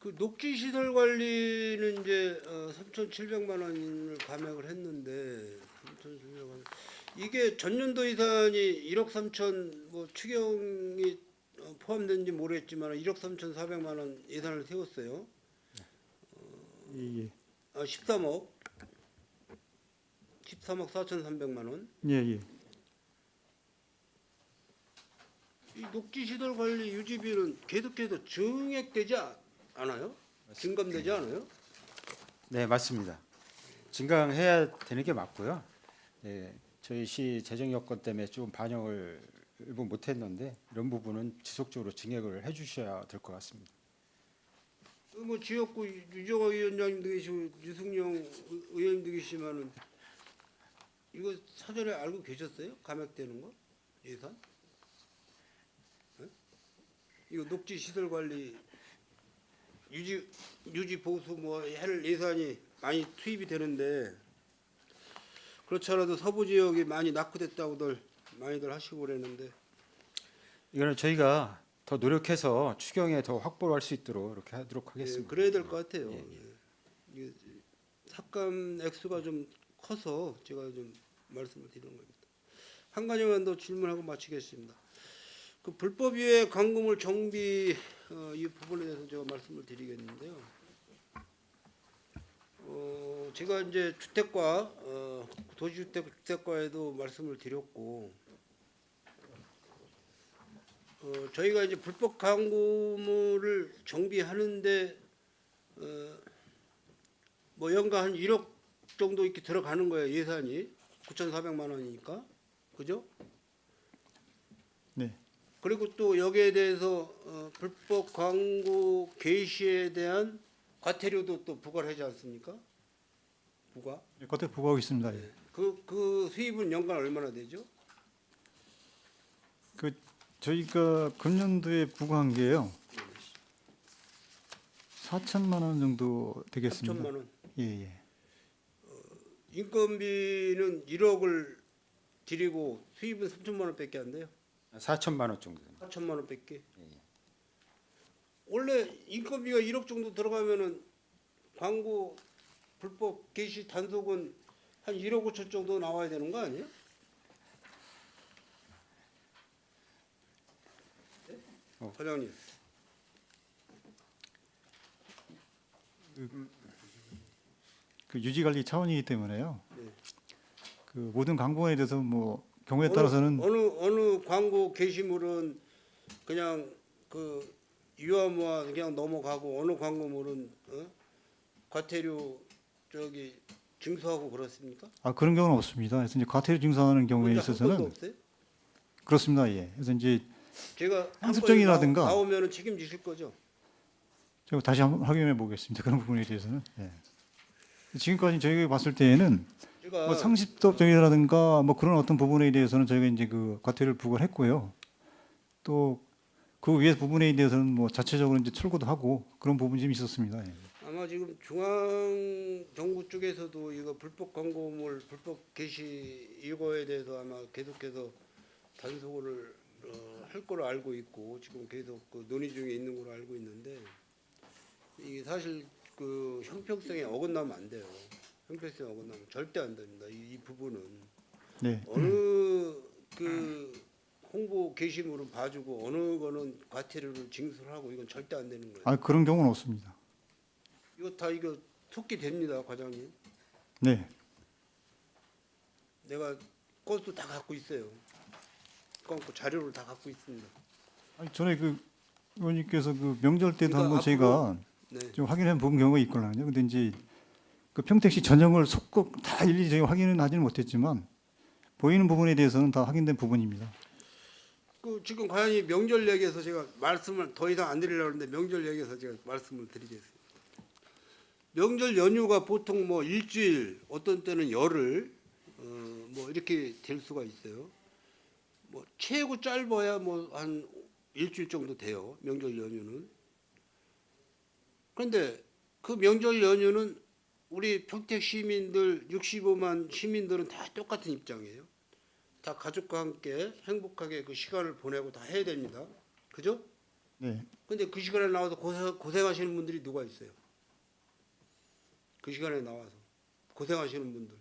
G: 그 녹지 시설 관리는 이제 3,700만 원을 감액을 했는데 3,700만 원. 이게 전년도 예산이 1억 3천 뭐 추경이 포함된지 모르겠지만 1억 3,400만 원 예산을 세웠어요.
E: 예,
G: 13억 4,300만 원.
E: 예, 예.
G: 이 녹지 시설 관리 유지비는 계속해서 증액되지 않아요? 증감되지 않아요?
B: 네, 맞습니다. 증강해야 되는 게 맞고요. 네, 저희 시 재정 여건 때문에 좀 반영을 일부 못했는데 이런 부분은 지속적으로 증액을 해주셔야 될 것 같습니다.
G: 뭐 지역구 유정화 위원장님도 계시고 유승용 의원님도 계시지만은 이거 사전에 알고 계셨어요? 감액되는 거 예산? 네? 이거 녹지 시설 관리 유지 보수 뭐 할 예산이 많이 투입이 되는데 그렇지 않아도 서부 지역이 많이 낙후됐다고들 많이들 하시고 그랬는데
B: 이거는 저희가 더 노력해서 추경에 더 확보를 할 수 있도록 이렇게 하도록
G: 예,
B: 하겠습니다.
G: 그래야 될 것 같아요. 예. 이게 삭감 액수가 좀 커서 제가 좀 말씀을 드리는 겁니다. 한 가지만 더 질문하고 마치겠습니다. 그 불법 유해 강금을 정비 이 부분에 대해서 제가 말씀을 드리겠는데요. 제가 이제 주택과 도시주택과에도 말씀을 드렸고 저희가 이제 불법 강금을 정비하는데 뭐 연간 한 1억 정도 이렇게 들어가는 거예요. 예산이 9,400만 원이니까 그죠?
E: 네.
G: 그리고 또 여기에 대해서 불법 광고 게시에 대한 과태료도 또 부과를 하지 않습니까? 부과?
E: 그때 보고하고 있습니다. 예.
G: 그 수입은 연간 얼마나 되죠?
E: 그 저희가 금년도에 부과한 게요. 4천만 원 정도 되겠습니다.
G: 3천만 원.
E: 예, 예.
G: 인건비는 1억을 드리고 수입은 3천만 원밖에 안 돼요.
B: 4천만 원 정도 됩니다.
G: 4천만 원밖에. 원래 인건비가 1억 정도 들어가면은 광고 불법 게시 단속은 한 1억 5천 정도 나와야 되는 거 아니에요? 과장님.
E: 그 유지 관리 차원이기 때문에요.
G: 네.
E: 그 모든 광고에 대해서 뭐 경우에 따라서는
G: 어느 광고 게시물은 그냥 그 유아무와 그냥 넘어가고 어느 광고물은 과태료 저기 징수하고 그렇습니까?
E: 그런 경우는 없습니다. 그래서 이제 과태료 징수하는 경우에
G: 혼자 한 번도
E: 있어서는
G: 없어요?
E: 그렇습니다. 예. 그래서 이제
G: 제가
E: 상습적이라든가
G: 나오면은 책임지실 거죠?
E: 제가 다시 한번 확인해 보겠습니다. 그런 부분에 대해서는. 예. 지금까지 저희가 봤을 때에는
G: 제가
E: 뭐 상습적이라든가 뭐 그런 어떤 부분에 대해서는 저희가 이제 그 과태료를 부과를 했고요. 또 그 위에 부분에 대해서는 뭐 자체적으로 이제 철거도 하고 그런 부분이 좀 있었습니다. 예.
G: 아마 지금 중앙 정부 쪽에서도 이거 불법 광고물, 불법 게시 이거에 대해서 아마 계속해서 단속을 할 거로 알고 있고 지금 계속 그 논의 중에 있는 걸로 알고 있는데 이게 사실 그 형평성에 어긋나면 안 돼요. 형평성에 어긋나면 절대 안 됩니다. 이 부분은
E: 네.
G: 어느 그 홍보 게시물은 봐주고 어느 거는 과태료를 징수를 하고 이건 절대 안 되는 거예요.
E: 그런 경우는 없습니다.
G: 이거 다 이거 속기 됩니다, 과장님.
E: 네.
G: 내가 그것도 다 갖고 있어요. 그거 자료를 다 갖고 있습니다.
E: 아니, 전에 그 의원님께서 그 명절 때도
G: 그러니까
E: 한번 저희가
G: 네.
E: 좀 확인해 본 경우가 있거든요. 근데 이제 그 평택시 전형을 속속 다 일일이 저희 확인은 하지는 못했지만 보이는 부분에 대해서는 다 확인된 부분입니다.
G: 그 지금 과연이 명절 얘기해서 제가 말씀을 더 이상 안 드리려고 하는데 명절 얘기해서 제가 말씀을 드리겠습니다. 명절 연휴가 보통 뭐 일주일, 어떤 때는 열흘, 뭐 이렇게 될 수가 있어요. 뭐 최고 짧아야 뭐 한 일주일 정도 돼요. 명절 연휴는. 그런데 그 명절 연휴는 우리 평택 시민들 65만 시민들은 다 똑같은 입장이에요. 다 가족과 함께 행복하게 그 시간을 보내고 다 해야 됩니다. 그죠?
E: 네.
G: 근데 그 시간에 나와서 고생하시는 분들이 누가 있어요? 그 시간에 나와서 고생하시는 분들.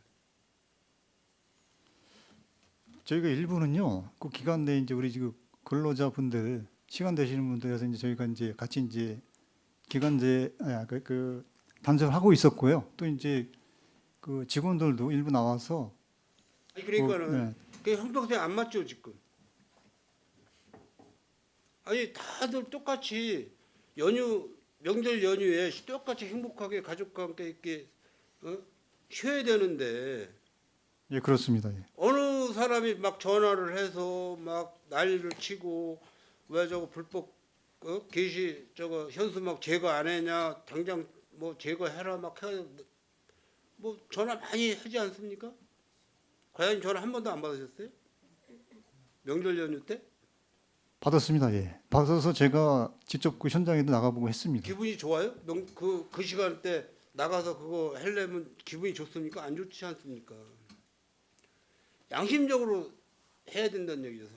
G: 저희가
E: 일부는요. 그 기간 내에 이제 우리 지금 근로자분들 시간 되시는 분들에서 이제 저희가 이제 같이 이제 기간제 그 단속을 하고 있었고요. 또 이제 그 직원들도 일부 나와서
G: 아니 그러니까는
E: 네.
G: 그게 형평性안 맞죠 지금. 아니 다들 똑같이 명절 연휴에 똑같이 행복하게 가족과 함께 이렇게 쉬어야 되는데
E: 예, 그렇습니다. 예.
G: 어느 사람이 막 전화를 해서 막 난리를 치고 왜 저거 불법 게시 저거 현수막 제거 안 했냐 당장 뭐 제거해라 막 해 뭐 전화 많이 하지 않습니까? 과연 전화 한 번도 안 받으셨어요? 명절 연휴 때?
E: 받았습니다. 예. 받아서 제가 직접 그 현장에도 나가보고 했습니다.
G: 기분이 좋아요? 그 시간대 나가서 그거 하려면 기분이 좋습니까? 안 좋지 않습니까? 양심적으로 해야 된다는 얘기죠.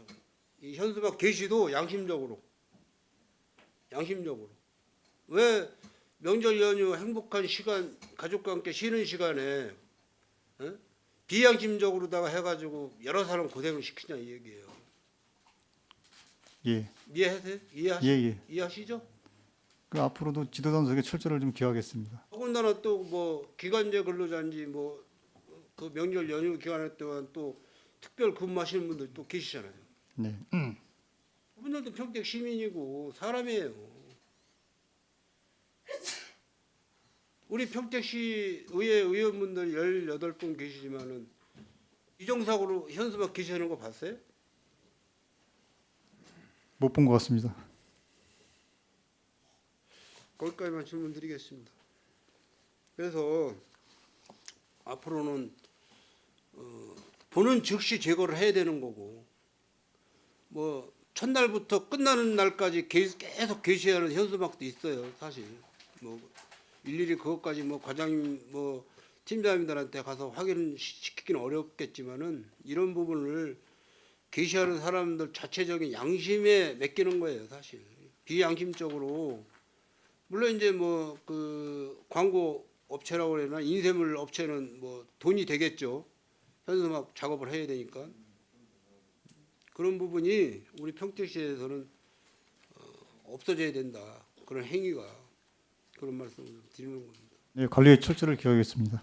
G: 이 현수막 게시도 양심적으로. 왜 명절 연휴 행복한 시간 가족과 함께 쉬는 시간에 비양심적으로다가 해가지고 여러 사람 고생을 시키냐 이 얘기예요.
E: 예.
G: 이해하세요?
E: 예.
G: 이해하시죠?
E: 그 앞으로도 지도 단속에 철저를 좀 기하겠습니다.
G: 더군다나 또 뭐 기간제 근로자인지 뭐 그 명절 연휴 기간에 또한 또 특별 근무하시는 분들 또 계시잖아요.
E: 네.
G: 그분들도 평택 시민이고 사람이에요. 우리 평택시 의회 의원분들 18분 계시지만은 이정상으로 현수막 게시하는 거 봤어요?
E: 못 본 것 같습니다.
G: 거기까지만 질문 드리겠습니다. 그래서 앞으로는 보는 즉시 제거를 해야 되는 거고 뭐 첫날부터 끝나는 날까지 계속 게시하는 현수막도 있어요. 사실 뭐 일일이 그것까지 뭐 과장님 뭐 팀장님들한테 가서 확인시키기는 어렵겠지만은 이런 부분을 게시하는 사람들 자체적인 양심에 맡기는 거예요. 사실 비양심적으로 물론 이제 뭐 그 광고 업체라고 그러나 인쇄물 업체는 뭐 돈이 되겠죠. 현수막 작업을 해야 되니까 그런 부분이 우리 평택시에서는 없어져야 된다. 그런 행위가 그런 말씀을 드리는 겁니다.
E: 네, 관리에 철저를 기하겠습니다.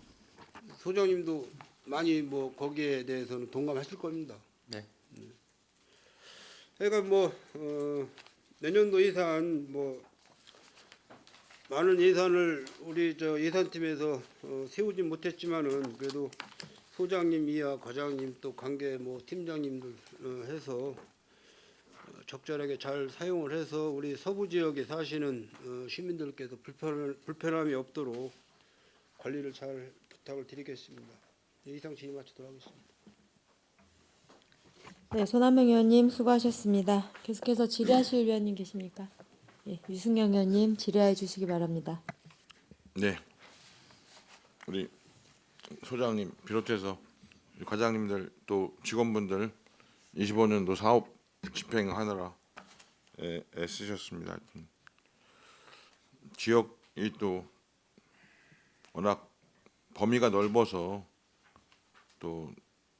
G: 소장님도 많이 뭐 거기에 대해서는 동감하실 겁니다.
C: 네.
G: 그러니까 뭐 내년도 예산 뭐 많은 예산을 우리 저 예산팀에서 세우지 못했지만은 그래도 소장님 이하 과장님 또 관계 뭐 팀장님들 해서 적절하게 잘 사용을 해서 우리 서부 지역에 사시는 시민들께서 불편함이 없도록 관리를 잘 부탁을 드리겠습니다. 이상 질의 마치도록 하겠습니다.
A: 네, 손한명 의원님 수고하셨습니다. 계속해서 질의하실 위원님 계십니까? 예, 유승영 의원님 질의해 주시기 바랍니다.
H: 네, 우리 소장님 비롯해서 과장님들 또 직원분들 25년도 사업 집행하느라 애쓰셨습니다. 지역이 또 워낙 범위가 넓어서 또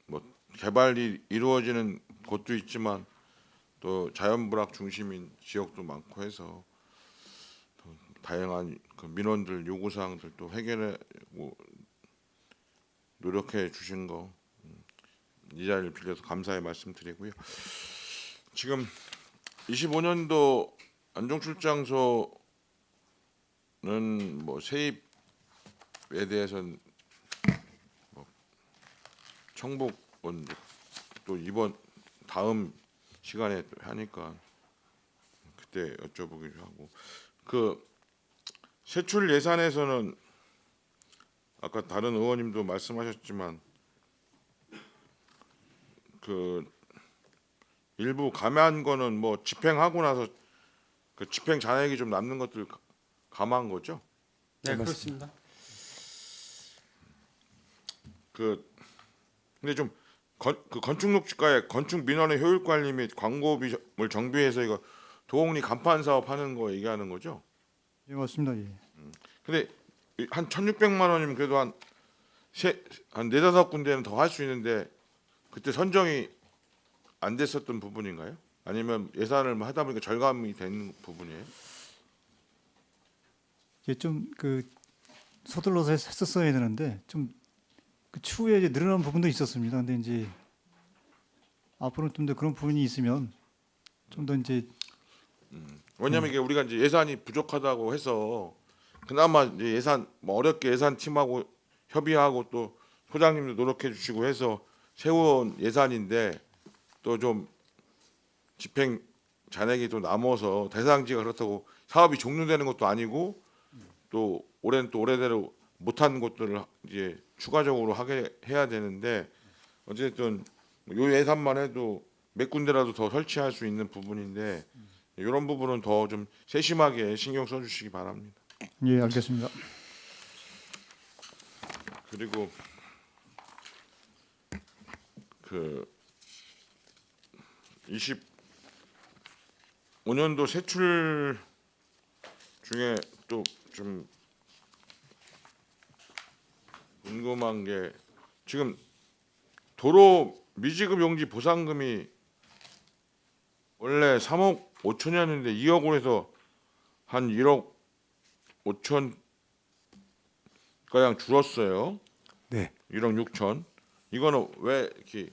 H: 뭐 개발이 이루어지는 곳도 있지만 또 자연불학 중심인 지역도 많고 해서 또 다양한 그 민원들 요구사항들 또 해결해 뭐 노력해 주신 거 이 자리를 빌려서 감사의 말씀드리고요. 지금 25년도 안중출장소는 뭐 세입에 대해서는 뭐 청복은 또 이번 다음 시간에 또 하니까 그때 여쭤보기로 하고, 그 세출 예산에서는 아까 다른 의원님도 말씀하셨지만 그 일부 감해한 거는 뭐 집행하고 나서 그 집행 잔액이 좀 남는 것들 감한 거죠?
B: 네, 그렇습니다.
H: 그 근데 좀 그 건축녹지가의 건축 민원의 효율 관리 및 광고 비용을 정비해서 이거 도옥리 간판 사업 하는 거 얘기하는 거죠?
E: 예, 맞습니다. 예.
H: 근데 한 1,600만 원이면 그래도 한 네다섯 군데는 더 할 수 있는데 그때 선정이 안 됐었던 부분인가요? 아니면 예산을 하다 보니까 절감이 되는 부분이에요?
E: 이게 좀 그 서둘러서 했었어야 되는데 좀 그 추후에 이제 늘어난 부분도 있었습니다. 근데 이제 앞으로 좀 더 그런 부분이 있으면 좀 더 이제
H: 왜냐면 이게 우리가 이제 예산이 부족하다고 해서 그나마 이제 예산 뭐 어렵게 예산팀하고 협의하고 또 소장님도 노력해 주시고 해서 세운 예산인데 또 좀 집행 잔액이 또 남아서 대상지가 그렇다고 사업이 종료되는 것도 아니고 또 올해는 또 올해대로 못한 것들을 이제 추가적으로 하게 해야 되는데 어쨌든 요 예산만 해도 몇 군데라도 더 설치할 수 있는 부분인데 이런 부분은 더 좀 세심하게 신경 써주시기 바랍니다.
E: 예, 알겠습니다.
H: 그리고 그 25년도 세출 중에 또 좀 궁금한 게 지금 도로 미지급 용지 보상금이 원래 3억 5천이었는데 2억 원에서 한 1억 5천 가량 줄었어요.
D: 네.
H: 1억 6천. 이거는 왜 이렇게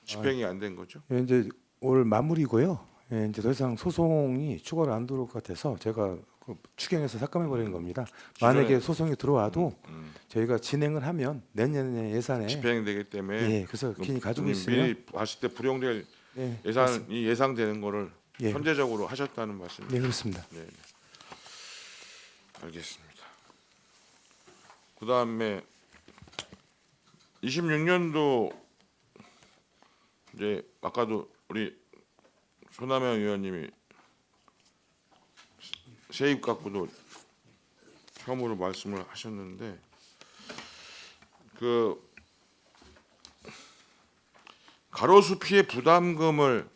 H: 집행이 안 된 거죠?
D: 예, 이제 올 마무리고요. 예, 이제 더 이상 소송이 추가로 안 들어올 것 같아서 제가 그 추경해서 삭감해 버리는 겁니다. 만약에 소송이 들어와도 저희가 진행을 하면 내년에 예산에
H: 집행되기 때문에
D: 예, 그래서
H: 그럼
D: 괜히 가지고
H: 미리
D: 있으면
H: 봤을 때 불용될
D: 예,
H: 예산이 예상되는 거를
D: 예.
H: 선제적으로 하셨다는 말씀이죠.
D: 네, 그렇습니다.
H: 네, 네. 알겠습니다. 그다음에 26년도 이제 아까도 우리 손남영 의원님이 세입 갖고도 처음으로 말씀을 하셨는데 그 가로수 피해 부담금을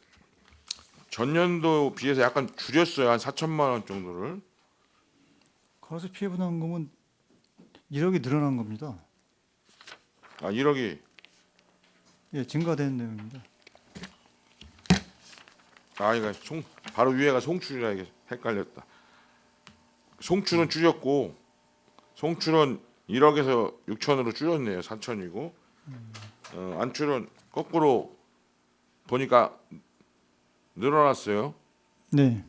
H: 전년도 비해서 약간 줄였어요. 한 4천만 원 정도를.
E: 가로수 피해 부담금은 1억이 늘어난 겁니다.
H: 아 1억이
E: 예, 증가된 내용입니다.
H: 이거 바로 위에가 송출이라 이게 헷갈렸다. 송출은 줄였고 송출은 1억에서 6천으로 줄였네요. 4천이고 안출은 거꾸로 보니까 늘어났어요.
E: 네.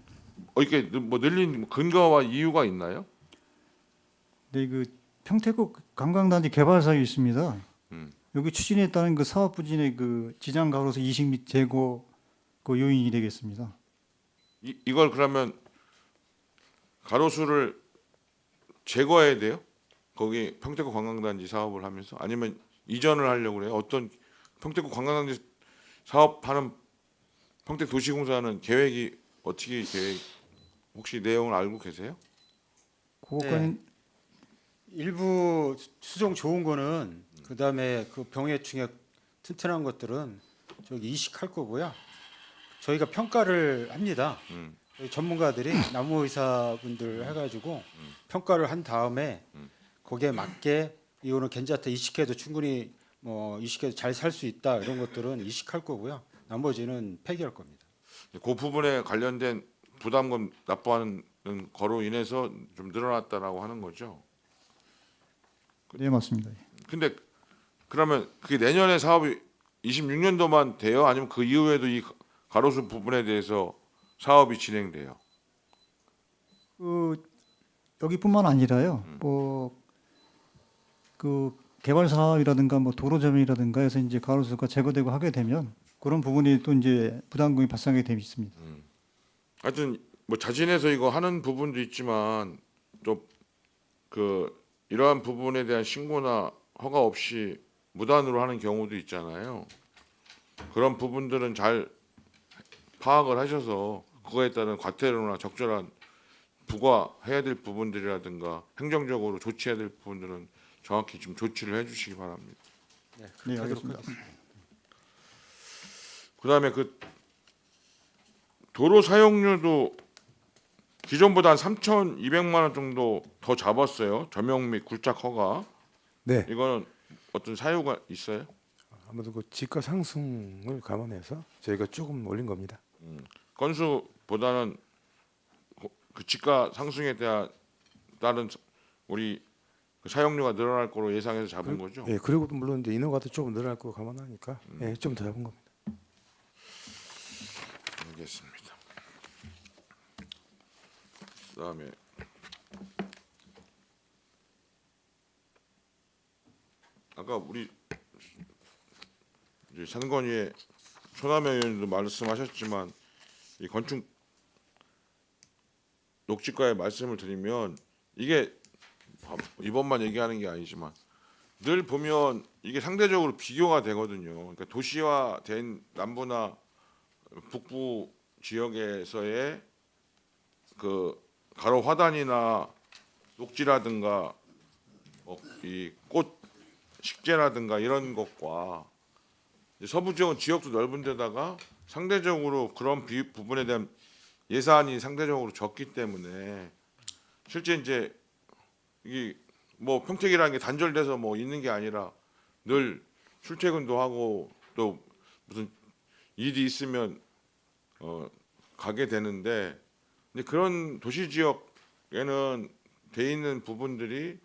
H: 이렇게 뭐 늘린 근거와 이유가 있나요?
E: 네, 그 평택구 관광단지 개발 사업이 있습니다.
H: 음.
E: 여기 추진에 따른 그 사업 부진의 그 지장 가로수 이식 및 제거 그 요인이 되겠습니다.
H: 이걸 그러면 가로수를 제거해야 돼요? 거기 평택구 관광단지 사업을 하면서 아니면 이전을 하려고 그래요? 어떤 평택구 관광단지 사업하는 평택도시공사는 계획이 어떻게 혹시 내용을 알고 계세요?
E: 그것과는
B: 일부 수종 좋은 거는 그다음에 그 병해충에 튼튼한 것들은 저기 이식할 거고요. 저희가 평가를 합니다. 저희 전문가들이 나무 의사분들 해가지고 평가를 한 다음에 거기에 맞게 이거는 괜찮다 이식해도 충분히 뭐 이식해도 잘 살 수 있다 이런 것들은 이식할 거고요. 나머지는 폐기할 겁니다.
H: 그 부분에 관련된 부담금 납부하는 거로 인해서 좀 늘어났다라고 하는 거죠.
E: 네, 맞습니다.
H: 근데 그러면 그게 내년에 사업이 26년도만 돼요? 아니면 그 이후에도 이 가로수 부분에 대해서 사업이 진행돼요?
E: 그 여기뿐만 아니라요. 뭐 그 개발 사업이라든가 뭐 도로 점이라든가 해서 이제 가로수가 제거되고 하게 되면 그런 부분이 또 이제 부담금이 발생하게 돼 있습니다.
H: 하여튼 뭐 자진해서 이거 하는 부분도 있지만 또 그 이러한 부분에 대한 신고나 허가 없이 무단으로 하는 경우도 있잖아요. 그런 부분들은 잘 파악을 하셔서 그거에 따른 과태료나 적절한 부과해야 될 부분들이라든가 행정적으로 조치해야 될 부분들은 정확히 좀 조치를 해주시기 바랍니다.
E: 네, 알겠습니다.
H: 그다음에 그 도로 사용료도 기존보다 한 3,200만 원 정도 더 잡았어요. 점용 및 굴착 허가.
D: 네.
H: 이거는 어떤 사유가 있어요?
D: 아무래도 그 지가 상승을 감안해서 저희가 조금 올린 겁니다.
H: 건수보다는 그 지가 상승에 따른 우리 그 사용료가 늘어날 거로 예상해서 잡은 거죠.
D: 예, 그리고 물론 이제 인허가도 조금 늘어날 거 감안하니까 예, 좀 더 잡은 겁니다.
H: 알겠습니다. 그다음에 아까 우리 이제 산건위의 손하명 의원님도 말씀하셨지만 이 건축 녹지과에 말씀을 드리면 이게 이번만 얘기하는 게 아니지만 늘 보면 이게 상대적으로 비교가 되거든요. 그러니까 도시화된 남부나 북부 지역에서의 그 가로 화단이나 녹지라든가 이 꽃 식재라든가 이런 것과 이제 서부 지역은 지역도 넓은 데다가 상대적으로 그런 부분에 대한 예산이 상대적으로 적기 때문에 실제 이제 이게 뭐 평택이라는 게 단절돼서 뭐 있는 게 아니라 늘 출퇴근도 하고 또 무슨 일이 있으면 가게 되는데 근데 그런 도시 지역에는 돼 있는 부분들이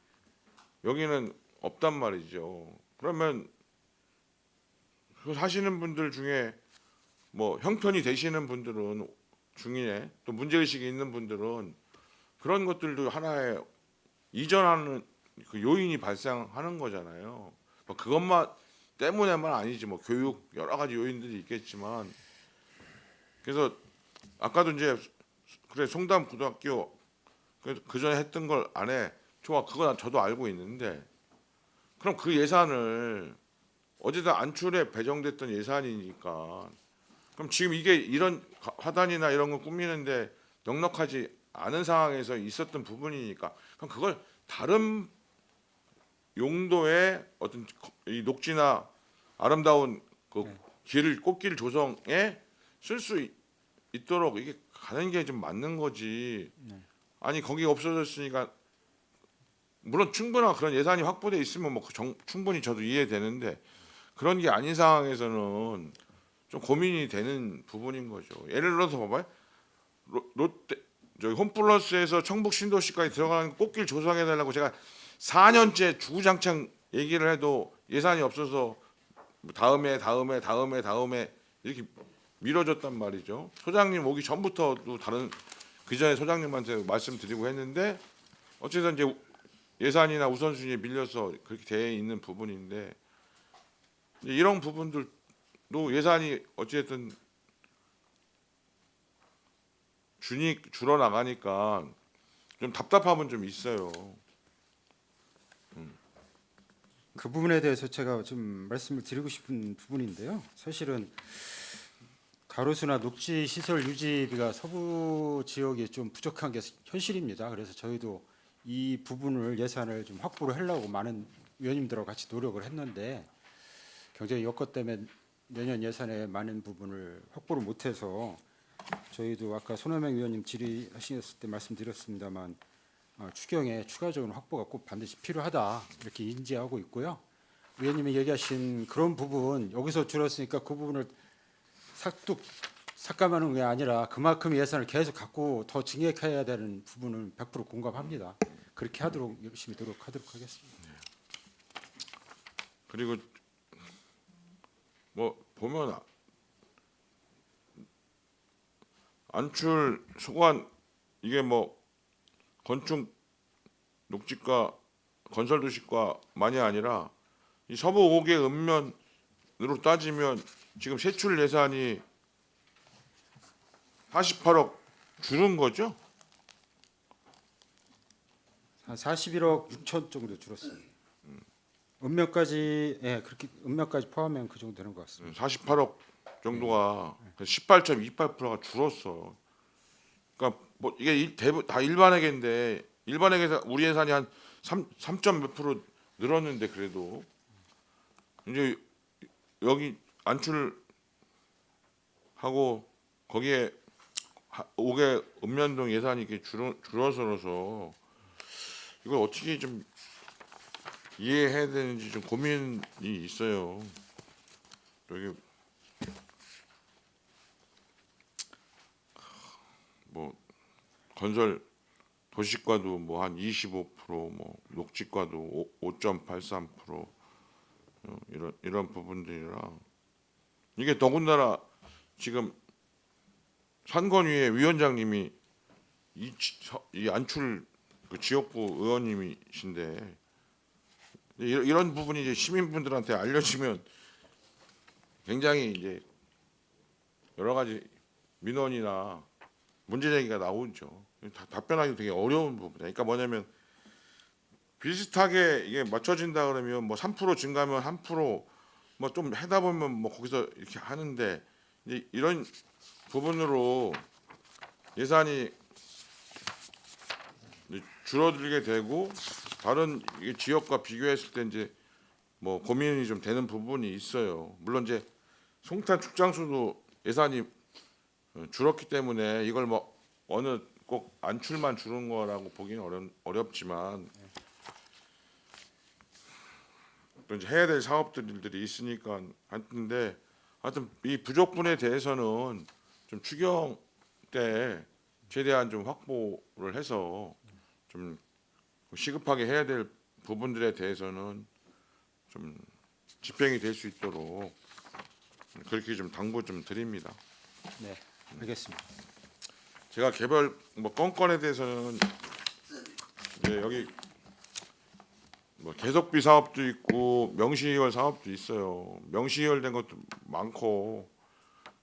H: 여기는 없단 말이죠. 그러면 그 사시는 분들 중에 뭐 형편이 되시는 분들은 중에 또 문제의식이 있는 분들은 그런 것들도 하나의 이전하는 그 요인이 발생하는 거잖아요. 뭐 그것만 때문에만 아니지 뭐 교육 여러 가지 요인들이 있겠지만 그래서 아까도 이제 그래 송담 고등학교 그 전에 했던 걸 안 해. 좋아 그건 저도 알고 있는데 그럼 그 예산을 어디다 안출에 배정됐던 예산이니까 그럼 지금 이게 이런 화단이나 이런 거 꾸미는데 넉넉하지 않은 상황에서 있었던 부분이니까 그럼 그걸 다른 용도의 어떤 이 녹지나 아름다운 그 길을 꽃길 조성에 쓸 수 있도록 이게 가는 게 좀 맞는 거지. 아니 거기 없어졌으니까 물론 충분한 그런 예산이 확보돼 있으면 뭐 충분히 저도 이해되는데 그런 게 아닌 상황에서는 좀 고민이 되는 부분인 거죠. 예를 들어서 봐봐요. 롯데 저기 홈플러스에서 청북 신도시까지 들어가는 꽃길 조성해 달라고 제가 4년째 주구장창 얘기를 해도 예산이 없어서 다음에 이렇게 미뤄졌단 말이죠. 소장님 오기 전부터도 다른 그 전에 소장님한테 말씀드리고 했는데 어쨌든 이제 예산이나 우선순위에 밀려서 그렇게 돼 있는 부분인데 이런 부분들도 예산이 어쨌든 줄어 나가니까 좀 답답함은 좀 있어요.
B: 그 부분에 대해서 제가 좀 말씀을 드리고 싶은 부분인데요. 사실은 가로수나 녹지 시설 유지비가 서부 지역에 좀 부족한 게 현실입니다. 그래서 저희도 이 부분을 예산을 좀 확보를 하려고 많은 위원님들하고 같이 노력을 했는데 경제 여건 때문에 내년 예산에 많은 부분을 확보를 못해서 저희도 아까 손혜명 위원님 질의하셨을 때 말씀드렸습니다만 추경에 추가적인 확보가 꼭 반드시 필요하다 이렇게 인지하고 있고요. 위원님이 얘기하신 그런 부분 여기서 줄었으니까 그 부분을 삭감하는 게 아니라 그만큼 예산을 계속 갖고 더 증액해야 되는 부분은 100% 공감합니다. 그렇게 하도록 열심히 노력하도록 하겠습니다.
H: 그리고 뭐 보면 안출 소관 이게 뭐 건축 녹지과 건설도시과만이 아니라 이 서부 5개 읍면으로 따지면 지금 세출 예산이 48억 줄은 거죠?
B: 한 41억 6천 정도 줄었습니다. 읍면까지 그렇게 읍면까지 포함하면 그 정도 되는 것 같습니다.
H: 48억 정도가 18.28%가 줄었어. 그러니까 뭐 이게 대부분 다 일반회계인데 일반회계에서 우리 예산이 한 3점 몇 프로 늘었는데 그래도 이제 여기 안출하고 거기에 5개 읍면동 예산이 이렇게 줄어서서 이걸 어떻게 좀 이해해야 되는지 좀 고민이 있어요. 여기 뭐 건설 도시과도 뭐 한 25%, 뭐 녹지과도 5.83% 이런 부분들이라 이게 더군다나 지금 산건위의 위원장님이 이 안출 그 지역구 의원님이신데 이런 부분이 이제 시민분들한테 알려지면 굉장히 이제 여러 가지 민원이나 문제 제기가 나오죠. 답변하기 되게 어려운 부분이에요. 그러니까 뭐냐면 비슷하게 이게 맞춰진다 그러면 뭐 3% 증가하면 1% 뭐 좀 하다 보면 뭐 거기서 이렇게 하는데 이제 이런 부분으로 예산이 이제 줄어들게 되고 다른 이 지역과 비교했을 때 이제 뭐 고민이 좀 되는 부분이 있어요. 물론 이제 송탄 축장소도 예산이 줄었기 때문에 이걸 뭐 어느 꼭 안출만 줄은 거라고 보기는 어렵지만 또 이제 해야 될 사업들이 있으니까 하여튼데 하여튼 이 부족분에 대해서는 좀 추경 때 최대한 좀 확보를 해서 좀 시급하게 해야 될 부분들에 대해서는 좀 집행이 될 수 있도록 그렇게 좀 당부 좀 드립니다.
B: 네, 알겠습니다.
H: 제가 개별 뭐 건건에 대해서는 이제 여기 뭐 계속비 사업도 있고 명시이월 사업도 있어요. 명시이월된 것도 많고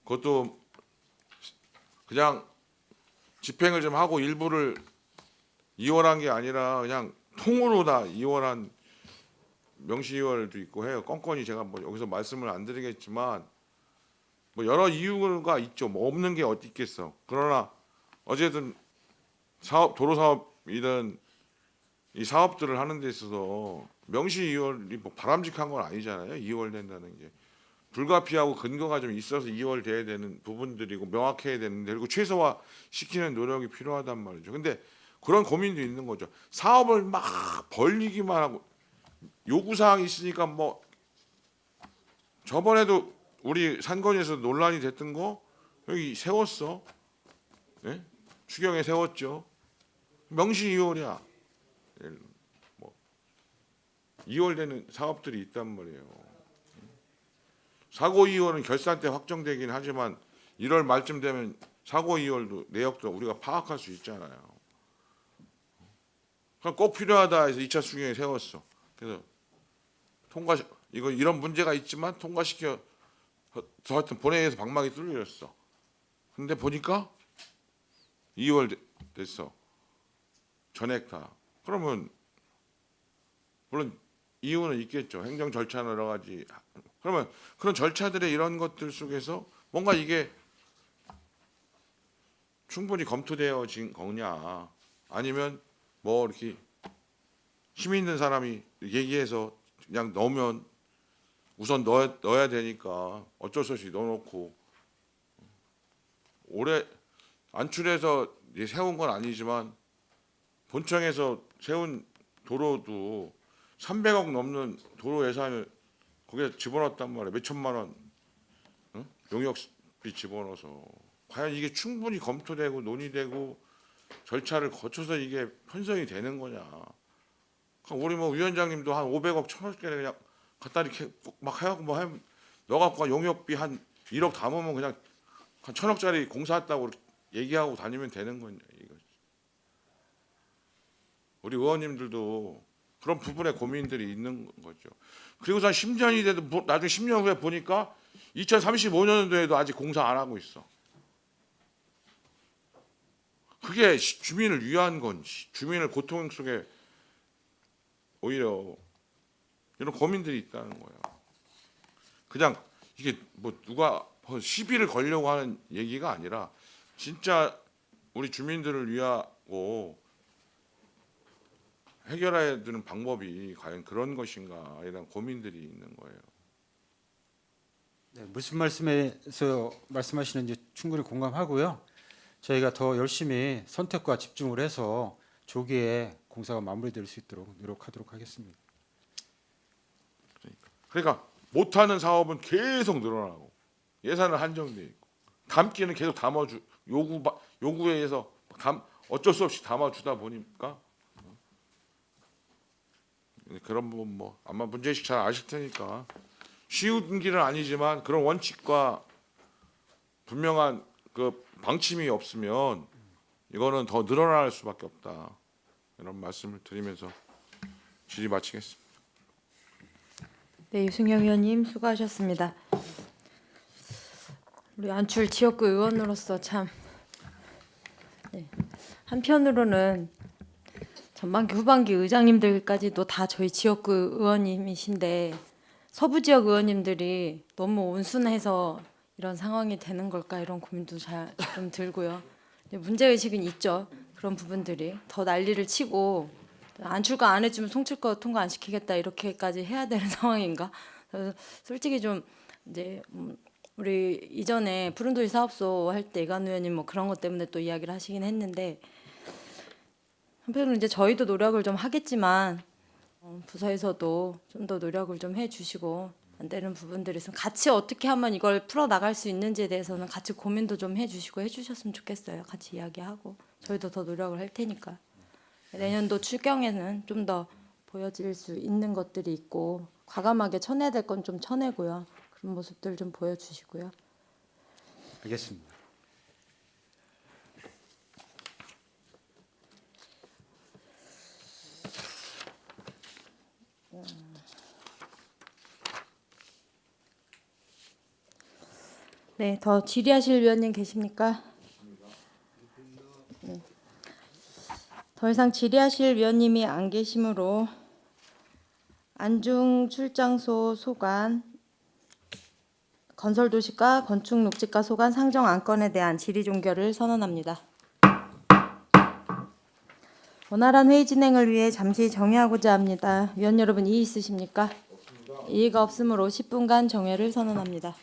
H: 그것도 그냥 집행을 좀 하고 일부를 이월한 게 아니라 그냥 통으로 다 이월한 명시이월도 있고 해요. 건건이 제가 뭐 여기서 말씀을 안 드리겠지만 뭐 여러 이유가 있죠. 뭐 없는 게 어디 있겠어. 그러나 어쨌든 도로 사업이든 이 사업들을 하는 데 있어서 명시 이월이 뭐 바람직한 건 아니잖아요. 이월된다는 게 불가피하고 근거가 좀 있어서 이월돼야 되는 부분들이고 명확해야 되는데 그리고 최소화 시키는 노력이 필요하단 말이죠. 근데 그런 고민도 있는 거죠. 사업을 막 벌리기만 하고 요구 사항이 있으니까 뭐 저번에도 우리 산건에서 논란이 됐던 거 여기 세웠어. 예? 추경에 세웠죠. 명시 이월이야. 뭐 2월 되는 사업들이 있단 말이에요. 사고 2월은 결산 때 확정되긴 하지만 1월 말쯤 되면 사고 2월도 내역도 우리가 파악할 수 있잖아요. 그럼 꼭 필요하다 해서 2차 추경에 세웠어. 그래서 이거 이런 문제가 있지만 통과시켜 저 하여튼 본회의에서 방망이 뚫렸어. 근데 보니까 2월 됐어. 전액 다. 그러면 물론 이유는 있겠죠. 행정 절차 여러 가지. 그러면 그런 절차들의 이런 것들 속에서 뭔가 이게 충분히 검토되어진 거냐 아니면 뭐 이렇게 힘 있는 사람이 얘기해서 그냥 넣으면 우선 넣어야 되니까 어쩔 수 없이 넣어놓고 올해 안출해서 세운 건 아니지만 본청에서 세운 도로도 300억 넘는 도로 예산을 거기에 집어넣었단 말이에요. 몇 천만 원 용역비 집어넣어서 과연 이게 충분히 검토되고 논의되고 절차를 거쳐서 이게 편성이 되는 거냐. 우리 뭐 위원장님도 한 500억 1000억짜리 그냥 갖다 이렇게 막 해갖고 뭐 하면 너가 용역비 한 1억 담으면 그냥 한 1,000억짜리 공사했다고 얘기하고 다니면 되는 거냐 이거. 우리 의원님들도 그런 부분에 고민들이 있는 거죠. 그리고선 10년이 돼도 나중에 10년 후에 보니까 2035년도에도 아직 공사 안 하고 있어. 그게 주민을 위한 건지 주민을 고통 속에 오히려 이런 고민들이 있다는 거예요. 그냥 이게 뭐 누가 시비를 걸려고 하는 얘기가 아니라 진짜 우리 주민들을 위하고 해결해야 되는 방법이 과연 그런 것인가 이런 고민들이 있는 거예요.
B: 네, 무슨 말씀에서 말씀하시는지 충분히 공감하고요. 저희가 더 열심히 선택과 집중을 해서 조기에 공사가 마무리될 수 있도록 노력하도록 하겠습니다.
H: 그러니까 못하는 사업은 계속 늘어나고 예산은 한정돼 있고 담기는 계속 담아주 요구에 의해서 어쩔 수 없이 담아주다 보니까 그런 부분 뭐 아마 문제의식 잘 아실 테니까 쉬운 길은 아니지만 그런 원칙과 분명한 그 방침이 없으면 이거는 더 늘어날 수밖에 없다 이런 말씀을 드리면서 질의 마치겠습니다.
A: 네, 유승영 의원님 수고하셨습니다. 우리 안출 지역구 의원으로서 참 한편으로는 전반기 후반기 의장님들까지도 다 저희 지역구 의원님이신데 서부 지역 의원님들이 너무 온순해서 이런 상황이 되는 걸까 이런 고민도 좀 들고요. 문제 의식은 있죠. 그런 부분들이 더 난리를 치고 안출가 안 해주면 송출가 통과 안 시키겠다 이렇게까지 해야 되는 상황인가? 그래서 솔직히 좀 이제 우리 이전에 푸른도시 사업소 할 때 이관 의원님 뭐 그런 것 때문에 또 이야기를 하시긴 했는데 한편으로 이제 저희도 노력을 좀 하겠지만 부서에서도 좀 더 노력을 좀 해주시고 안 되는 부분들이 있으면 같이 어떻게 하면 이걸 풀어 나갈 수 있는지에 대해서는 같이 고민도 좀 해주시고 해주셨으면 좋겠어요. 같이 이야기하고 저희도 더 노력을 할 테니까 내년도 추경에는 좀 더 보여질 수 있는 것들이 있고 과감하게 쳐내야 될 건 좀 쳐내고요. 그런 모습들 좀 보여주시고요.
B: 알겠습니다.
A: 네, 더 질의하실 위원님 계십니까? 네. 더 이상 질의하실 위원님이 안 계시므로 안중 출장소 소관, 건설도시과 건축녹지과 소관 상정 안건에 대한 질의 종결을 선언합니다. 원활한 회의 진행을 위해 잠시 정회하고자 합니다. 위원 여러분 이의 있으십니까? 이의가 없으므로 10분간 정회를 선언합니다.